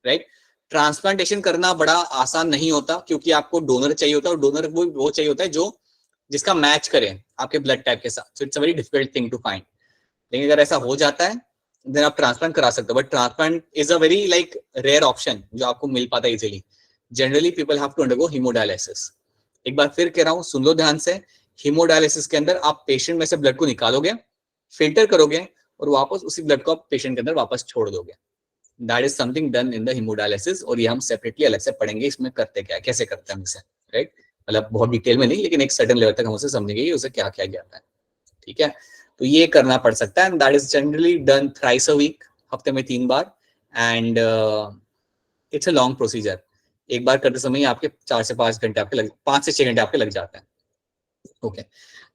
राइट. ट्रांसप्लांटेशन करना बड़ा आसान नहीं होता क्योंकि आपको डोनर चाहिए होता है, और डोनर वो चाहिए होता है जो जिसका मैच करे आपके ब्लड टाइप के साथ. So it's a very difficult thing to find. लेकिन अगर ऐसा हो जाता है देन आप ट्रांसप्लांट करा सकते हो. But transplant is a very rare option जो आपको मिल पाता है easily. Generally people have to undergo haemodialysis. एक बार फिर कह रहा हूँ, सुन लो ध्यान से. हीमोडायलिसिस के अंदर आप पेशेंट में से ब्लड को निकालोगे, फिल्टर करोगे और वापस उसी ब्लड को आप पेशेंट के अंदर वापस छोड़ दोगे. That is something done in the haemodialysis. और ये हम सेपरेटली अलग से पढ़ेंगे इसमें करते क्या है, कैसे करते हैं हम इसे, राइट. मतलब बहुत डिटेल में नहीं, लेकिन एक सर्टेन लेवल तक हम उसे समझेंगे कि उसे क्या क्या जाता है. ठीक है, तो ये करना पड़ सकता है. And that is generally done thrice a week, हफ्ते में 3 बार. And it's a long procedure. एक बार करते समय आपके 4 से 5 घंटे आपके 5 से 6 घंटे आपके लग जाते हैं. Okay,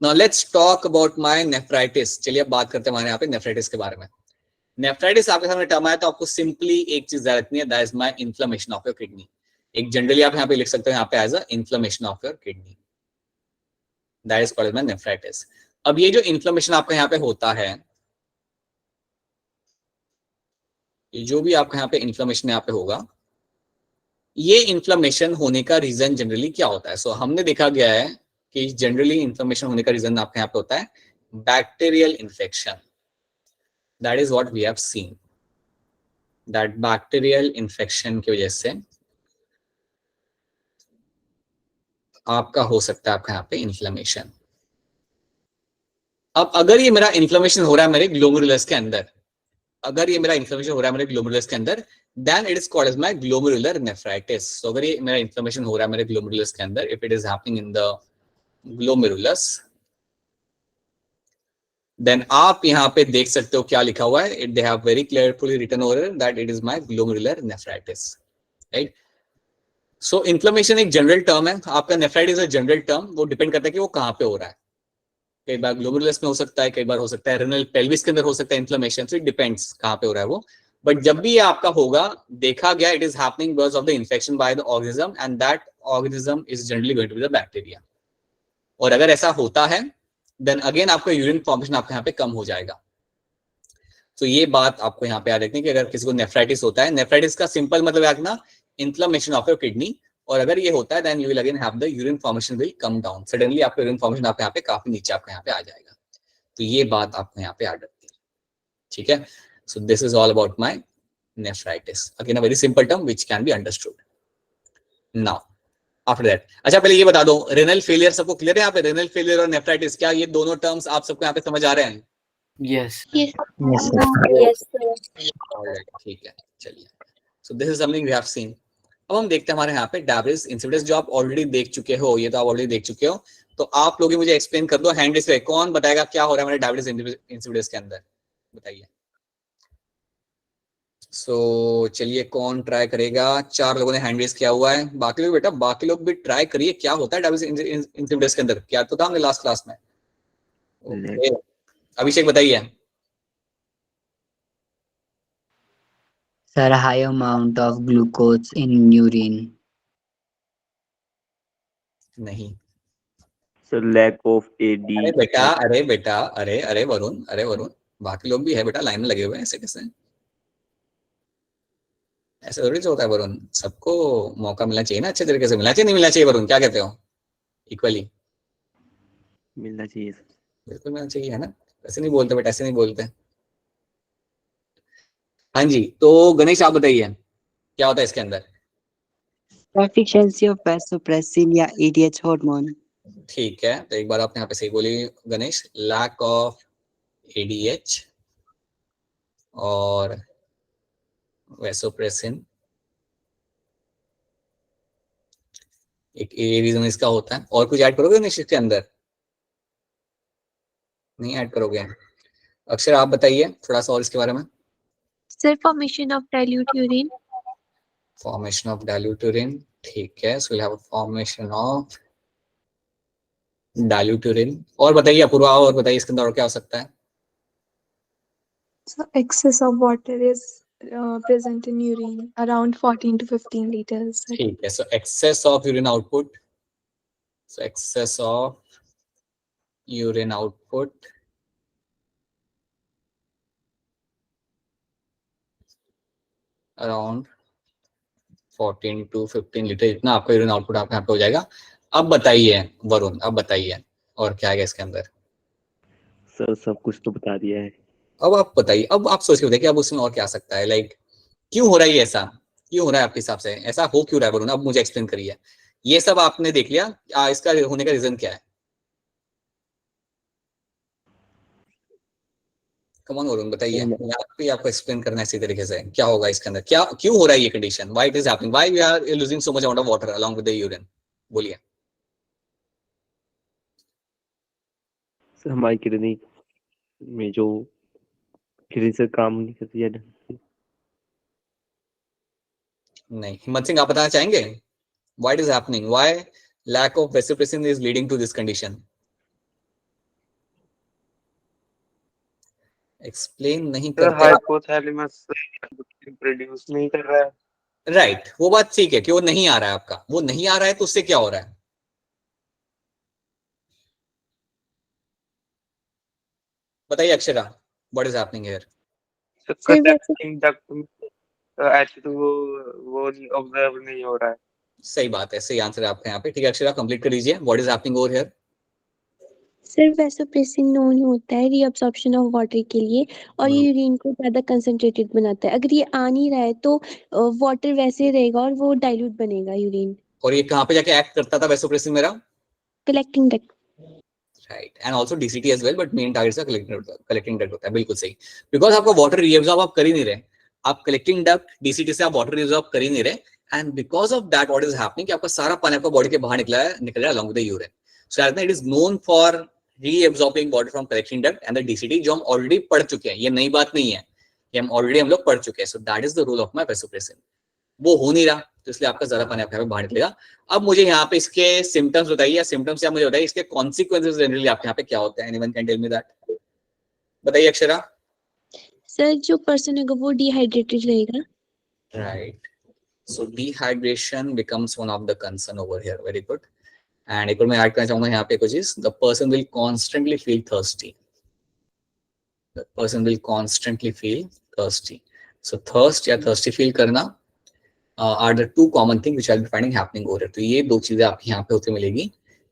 now let's talk about my nephritis. चलिए अब बात करते हैं हमारे यहाँ पे नेफ्राइटिस के बारे में. नेफ्राइटिस आपके सामने टर्म आया तो आपको सिंपली एक चीज याद रखनी है, that is my inflammation of your kidney. एक जनरली आप यहाँ पे लिख सकते हो यहाँ पे as a inflammation of your kidney, that is called my nephritis. अब ये जो इन्फ्लेमेशन आपका यहाँ पे होता है, जो भी आपका यहाँ पे इन्फ्लेमेशन यहाँ पे होगा, ये इन्फ्लेमेशन होने का रीजन जनरली क्या होता है. सो हमने देखा गया है कि जनरली इन्फ्लेमेशन होने का रीजन आपके यहाँ पे होता है bacterial infection. That is what we have seen, that bacterial infection की वजह से आपका हो सकता है आपका यहाँ पे इन्फ्लेमेशन. अब अगर ये मेरा इन्फ्लेमेशन हो रहा है मेरे ग्लोमेरुलस के अंदर, अगर ये मेरा इन्फ्लेमेशन हो रहा है मेरे ग्लोमेरुलस के अंदर, then it is called as my glomerular nephritis. So अगर ये मेरा इन्फ्लेमेशन हो रहा है मेरे ग्लोमेरुलस के अंदर, if it is happening in the glomerulus, then आप यहाँ पे देख सकते हो क्या लिखा हुआ है. They have very clearly written over that it is my glomerular nephritis, right? So inflammation एक जनरल टर्म है, आपका नेफ्राइटिस है जनरल टर्म. वो डिपेंड करता है कि वो कहाँ पे हो रहा है. कई बार ग्लोमेरुलस में हो सकता है, कई बार हो सकता है रेनल पेल्विस के अंदर हो सकता है इन्फ्लेमेशन. सो इट डिपेंड्स कहाँ पे हो रहा है वो. बट जब भी ये आपका होगा, देखा गया it is happening because of the infection by the organism, and that organism is generally going to be the bacteria. और अगर ऐसा होता है देन अगेन आपका यूरिन फॉर्मेशन आपके यहाँ पे कम हो जाएगा. तो ये बात आपको यहाँ पे याद रखनी कि अगर किसी को नेफ्राइटिस होता है, नेफ्राइटिस का सिंपल मतलब याद रखना इन्फ्लेमेशन ऑफ योर किडनी. और अगर ये होता है then you will again have the urine formation will come down. Suddenly आपका यूरिन फॉर्मेशन आपके यहाँ पे काफी नीचे आपके यहाँ पे आ जाएगा. तो ये बात आपको यहाँ पे याद रखनी है. ठीक है, so this is all about my nephritis. Again, a very simple term which can be understood. Now, after that, अच्छा पहले ये बता दो, रेनल फेलियर सबको क्लियर है यहाँ पे? रेनल फेलियर और नेफ्राइटिस, क्या ये दोनों टर्म्स आप सबको यहाँ पे समझ आ रहे हैं? Yes. Yes, sir. Alright, ठीक है, चलिए. So this is something we have seen. अब हम देखते हैं हमारे यहाँ पे डायबिटीज इंसिपिडस, जो आप ऑलरेडी देख चुके हो. ये तो आप ऑलरेडी देख चुके हो. तो आप लोग मुझे एक्सप्लेन कर दो हैंड रेस पे. कौन बताएगा क्या हो रहा है हमारे डायबिटीज इंसिपिडस के अंदर, बताइए. सो चलिए, कौन ट्राई करेगा? 4 लोगों ने हैंड रेज किया हुआ है. बाकी लोग बेटा, बाकी लोग भी ट्राई करिए. क्या होता है डायबिटीज इंसिपिडस के अंदर? क्या तो था हमने लास्ट क्लास में. ओके, अभिषेक बताइए. Sir, high amount of glucose in urine. नहीं. So lack of AD. अरे बेटा, अरे वरुण, बाकी लोग भी है बेटा, लाइन में लगे हुए हैं. ऐसे कैसे? ऐसे थोड़ी होता है वरुण. सबको मौका मिलना चाहिए ना, अच्छे तरीके से मिलना चाहिए. नहीं मिलना चाहिए वरुण, क्या कहते हो? इक्वली मिलना चाहिए. बिल्कुल मिलना चाहिए, है ना? ऐसे नहीं बोलते बेटा, ऐसे नहीं बोलते. हाँ जी, तो गणेश आप बताइए क्या होता है इसके अंदर? Deficiency of vasopressin या ADH hormone. ठीक है, तो एक बार आपने यहाँ पे सही बोली गणेश, लैक ऑफ ADH और वैसोप्रेसिन, एक ये रीजन इसका होता है। और कुछ ऐड करोगे निश्चित के अंदर? नहीं ऐड करोगे? अक्षर आप बताइए थोड़ा सा और इसके बारे में। Sir, formation of dilute urine. Formation of dilute urine, ठीक है, so will have a formation of dilute urine. और बताइए अपूर्वा, और बताइए इसके अंदर और क्या हो सकता है? So excess of water is present in urine, around 14 to 15 liters. ठीक है, so excess of urine output, so excess of urine output around 14 to 15 litre, इतना आपका यूरिन आउटपुट आपके यहाँ पे हो जाएगा। अब बताइए वरुण, अब बताइए और क्या है इसके अंदर? सर सब कुछ तो बता दिया है। अब आप बताइए, अब आप सोच के बताइए कि अब उसमें और क्या आ सकता है, लाइक क्यों हो रहा है ये ऐसा, क्यों हो रहा है आपके हिसाब से, ऐसा हो क्यों रहा है वरुण? अब मुझे एक्सप्लेन करिए। ये सब आपने देख लिया, इसका होने का रीजन क्या है? कम ऑन वरुण बताइए, यहाँ पे आपको एक्सप्लेन करना है इसी तरीके से, क्या होगा इसके अंदर, क्या क्यों हो रहा है ये condition, why it is happening, why we are losing so much amount of water along with the urine, बोलिए। सर हमारी किडनी में जो किडनी से काम नहीं करती है ढंग से। नहीं, हिम्मत सिंह आप बताना चाहेंगे why it is happening, why lack of vasopressin is leading to this condition? Explain नहीं करते, हाइपोथैलेमस प्रोड्यूस नहीं कर रहा है। राइट, वो बात ठीक है कि वो नहीं आ रहा है आपका, वो नहीं आ रहा है तो उससे क्या हो रहा है? बताइए Akshara, what is happening here? Conducting duct H2 वो ऑब्जर्व नहीं हो रहा है। सही बात है, सही आंसर है आपका यहाँ पे, ठीक है अक्षरा कंप्लीट कर लीजिए, what is happening over here? Sir vasopressin known होता है रीअब्सॉर्प्शन ऑफ वाटर के लिए और ये यूरिन को ज्यादा कंसंट्रेटेड बनाता है। अगर ये आ नहीं रहा है तो वाटर वैसे रहेगा और वो डाइल्यूट बनेगा यूरिन। और ये कहाँ पे जाके एक्ट करता था वैसोप्रेसिन मेरा? Collecting duct. Right, and also DCT as well, but main target collecting duct होता है, बिल्कुल सही, बिकॉज आपका वाटर रीअब्सॉर्ब आप कर ही नहीं रहे, आप कलेक्टिंग डक्ट डीसीटी से आप वाटर रीअब्सॉर्ब कर ही नहीं रहे, and because of that what is happening कि आपका सारा पानी आपका बॉडी के बाहर निकल रहा है along with the urine. So it is known for reabsorbing water from collecting duct and the DCT, जो हम ऑलरेडी पढ़ चुके हैं, ये नई बात नहीं है, ये हम लोग पढ़ चुके हैं। सो that is the rule of my vasopressin, वो हो नहीं रहा तो इसलिए आपका ज्यादा पानी आपके यहाँ पे बाहर निकलेगा। अब मुझे यहाँ पे इसके सिम्टम्स बताइए, सिम्टम्स आप मुझे बताइए, इसके कॉन्सिक्वेंसेस जनरली आपके यहाँ पे क्या होते हैं? Anyone can tell me that? बताइए अक्षरा। सर जो पर्सन होगा वो डिहाइड्रेटेड रहेगा। Right, so dehydration becomes one of the concern over here, very good. And एक और मैं ऐड करना चाहूंगा यहाँ पे कुछ चीज, the person will constantly feel thirsty, the person will constantly feel thirsty. So thirst या थर्स्टी फील करना are the two common things which I'll be finding happening over here. तो ये दो चीजें आपको यहाँ पे होती मिलेगी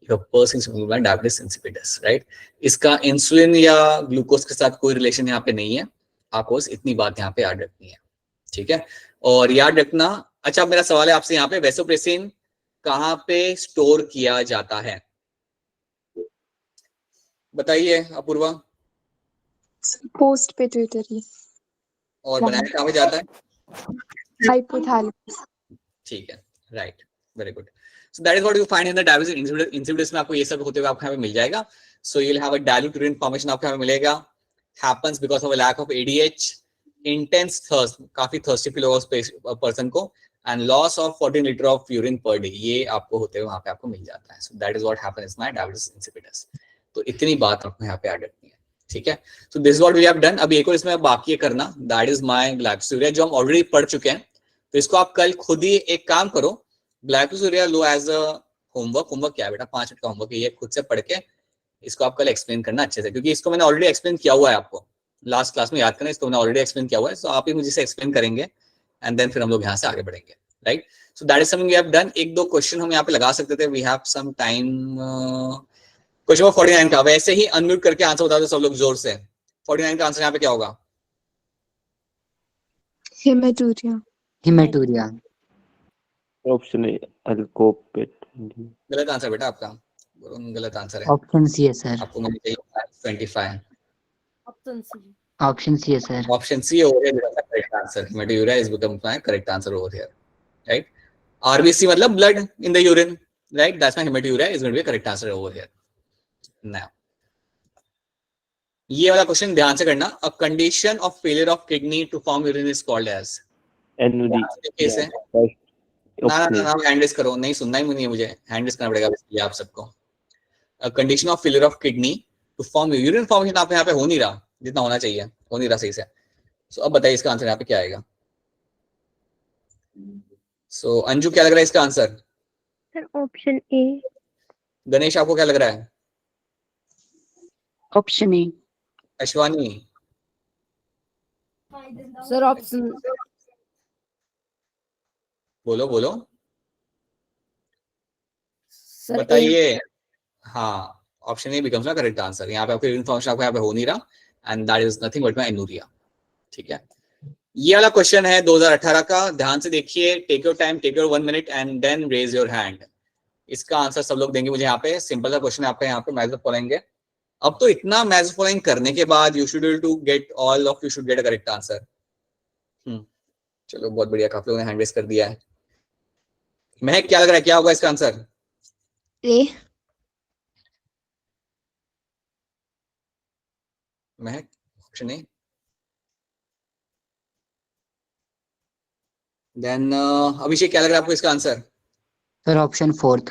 if a person is suffering from diabetes insipidus, right? इसका इंसुलिन या ग्लूकोज के साथ कोई रिलेशन यहाँ पे नहीं है, आपको बस इतनी बात यहाँ पे याद रखनी है, ठीक है? और याद रखना, अच्छा मेरा सवाल है आपसे यहाँ पे, वैसोप्रेसिन कहाँ पे स्टोर किया जाता है? बताइए अपूर्वा। Post pituitary. और बनाया कहाँ पे जाता है? Hypothalamus. ठीक है, right, very good. So that is what you find in the diabetes insipidus में, आपको ये सब होते हुए आपको यहाँ पे मिल जाएगा। So you will have a dilute urine formation आपको यहाँ पे मिलेगा, happens because of a lack of ADH, intense thirst, काफी थर्स्टी फील होगा पर्सन को, and loss of 14 litre of urine per day, ये आपको होते हुए वहां पे आपको मिल जाता है। सो that is what happens in my diabetes insipidus. तो इतनी बात आपको यहाँ पे ऐड रखनी है, ठीक है? So this is what we have done. अब एक और इसमें बाकी करना, दैट इज माय ग्लाइकोसूरिया, जो हम ऑलरेडी पढ़ चुके हैं। तो इसको आप कल खुद ही एक काम करो, ग्लाइकोसूरिया लो एज अ होमवर्क क्या है बेटा, 5 मिनट का होमवर्क, ये खुद से पढ़ के इसको आप कल एक्सप्लेन करना अच्छे से, क्योंकि इसको मैंने ऑलरेडी एक्सप्लेन किया हुआ है आपको लास्ट क्लास में, याद करना, इसको मैंने ऑलरेडी एक्सप्लेन किया हुआ है। सो आप ही मुझे से एक्सप्लेन करेंगे एंड देन फिर हम लोग यहाँ से आगे बढ़ेंगे, right? So that is something we have done. एक दो क्वेश्चन हम यहाँ पे लगा सकते थे, we have some time. Question number 49 का वैसे ही अनम्यूट करके आंसर बता दो सब लोग जोर से। 49 का आंसर यहाँ पे क्या होगा? Hematuria. Hematuria. ऑप्शन है अल्कोपेट। गलत आंसर बेटा आपका, गलत आंसर है। Option C है सर। आपको मिल चाहिए 25। Option C. Option C है sir. Option C over here becomes the correct answer. Hematuria is becomes my correct answer over here, right? RBC मतलब blood in the urine, right? That's my hematuria is going to be a correct answer over here. Now, ये वाला क्वेश्चन ध्यान से करना. A condition of failure of kidney to form urine is called as. Anuria case है. ना हैंड रेस करो, नहीं सुनना ही नहीं है मुझे, हैंड रेस करना पड़ेगा इसलिए आप सबको. A condition of failure of kidney to form urine formation आप यहाँ पे हो नहीं रहा जितना होना चाहिए, हो नहीं रहा सही से. So अब बताइए इसका आंसर यहाँ पे क्या आएगा. So अंजू क्या लग रहा है इसका answer? Sir option A. Ganesh आपको क्या लग रहा है? Option A. Ashwini? Sir option बोलो बोलो सर बताइए. हाँ, option A becomes the correct answer. यहाँ पे आपको इन्फॉर्मेशन आपको यहाँ पे हो नहीं रहा and that is nothing but my anuria. ठीक है, ये वाला क्वेश्चन है 2018 का. ध्यान से देखिए, take your time, take your 1 minute and then raise your hand. इसका आंसर सब लोग देंगे मुझे यहाँ पे. सिंपल सा क्वेश्चन है आपका यहाँ पे. Maths following. अब तो इतना मैथ्स फॉलोइंग करने के बाद you should to get all of you should get a correct answer. चलो बहुत बढ़िया, काफी लोगों ने हैंड रेस कर दिया है. महक क्या लग रहा है, क्या होगा इसका answer? A. Mahak option A. Then अभिषेक क्या लग रहा है आपको इसका answer? Sir, option 4th.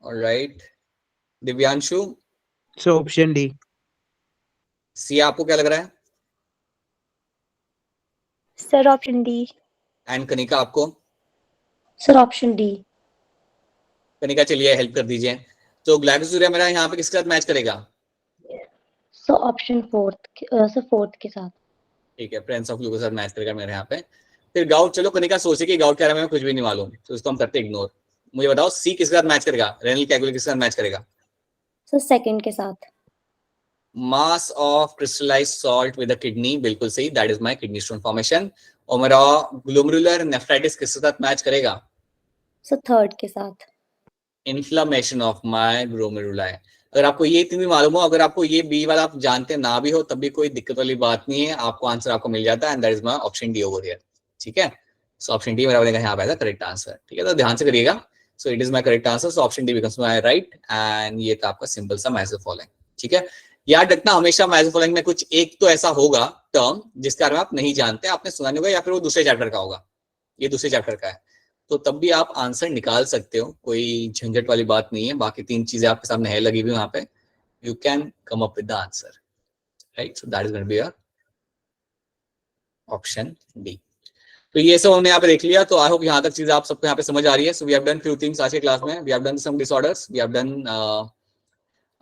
Alright. Divyanshu? So option D. Siya आपको क्या लग रहा है? Sir option D. And Kanika आपको? Sir option D. कनिका चलिए हेल्प कर दीजिए. तो ग्लाइकोसूरिया मेरा यहाँ पे किसके साथ मैच करेगा? सो ऑप्शन फोर्थ के साथ. ठीक है, प्रेजेंस ऑफ ग्लूकोज के साथ मैच करेगा मेरे यहाँ पे. फिर गाउट, चलो कनिका सोचे कि गाउट क्या रहा है, कुछ भी नहीं मालूम, तो इसको हम करते इग्नोर. मुझे बताओ सी किसके साथ मैच करेगा? रेनल कैलकुलस किसके साथ मैच करेगा? सर सेकंड के साथ. Mass of crystallised salt with the kidney, बिल्कुल सही, that is my kidney stone formation. और मेरा ग्लोमेरुलर नेफ्राइटिस किसके साथ मैच करेगा? सर थर्ड के साथ. Inflammation of my glomeruli. अगर आपको ये तीन भी मालूम हो, अगर आपको ये बी वाला आप जानते ना भी हो, तब भी कोई दिक्कत वाली बात नहीं है, आपको आंसर आपको मिल जाता है and that is my option D over here. ठीक है, सो ऑप्शन डी मेरा बनेगा यहाँ पे करेक्ट आंसर. ठीक है, तो ध्यान से करिएगा. सो it is my correct answer. So option D becomes my right and ये था आपका सिंपल सा मैथ्स फॉलोइंग. ठीक है, याद रखना हमेशा मैथ्स फॉलोइंग में कुछ एक तो ऐसा होगा टर्म जिसके बारे में आप नहीं जानते, आपने सुना नहीं होगा, या फिर वो दूसरे चैप्टर का होगा, ये दूसरे चैप्टर का है, तो तब भी आप आंसर निकाल सकते हो, कोई झंझट वाली बात नहीं है. बाकी तीन चीजें आपके सामने है लगी हुई वहां पे, you can come up with the answer, right? So that is going to be your option D. तो ये सब हमने यहाँ पे देख लिया. तो आई होप यहाँ तक चीजें आप सबको यहाँ पे समझ आ रही है. So we have done few things आज के क्लास में. We have done some disorders, we have done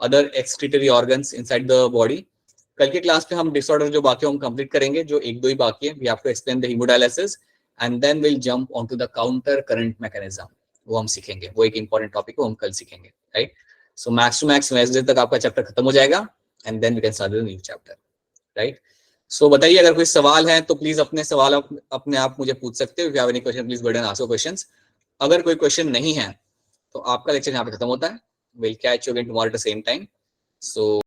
other excretory organs inside the body. कल के क्लास में हम डिसऑर्डर जो बाकी हम कंप्लीट करेंगे, जो एक दो ही बाकी है. We have to explain the haemodialysis and then will jump on to the counter current mechanism. वो हम सीखेंगे, वो एक इंपॉर्टेंट टॉपिक है, वो हम कल सीखेंगे, राइट? So max to max Wednesday तक आपका चैप्टर खत्म हो जाएगा and then we can start the new chapter, right? So बताइए अगर कोई सवाल है तो प्लीज अपने सवाल अपने आप मुझे पूछ सकते हो. If you have any question please go and ask your questions. अगर कोई क्वेश्चन नहीं है तो आपका लेक्चर यहाँ पे खत्म होता है. Will catch you again tomorrow at the same time. So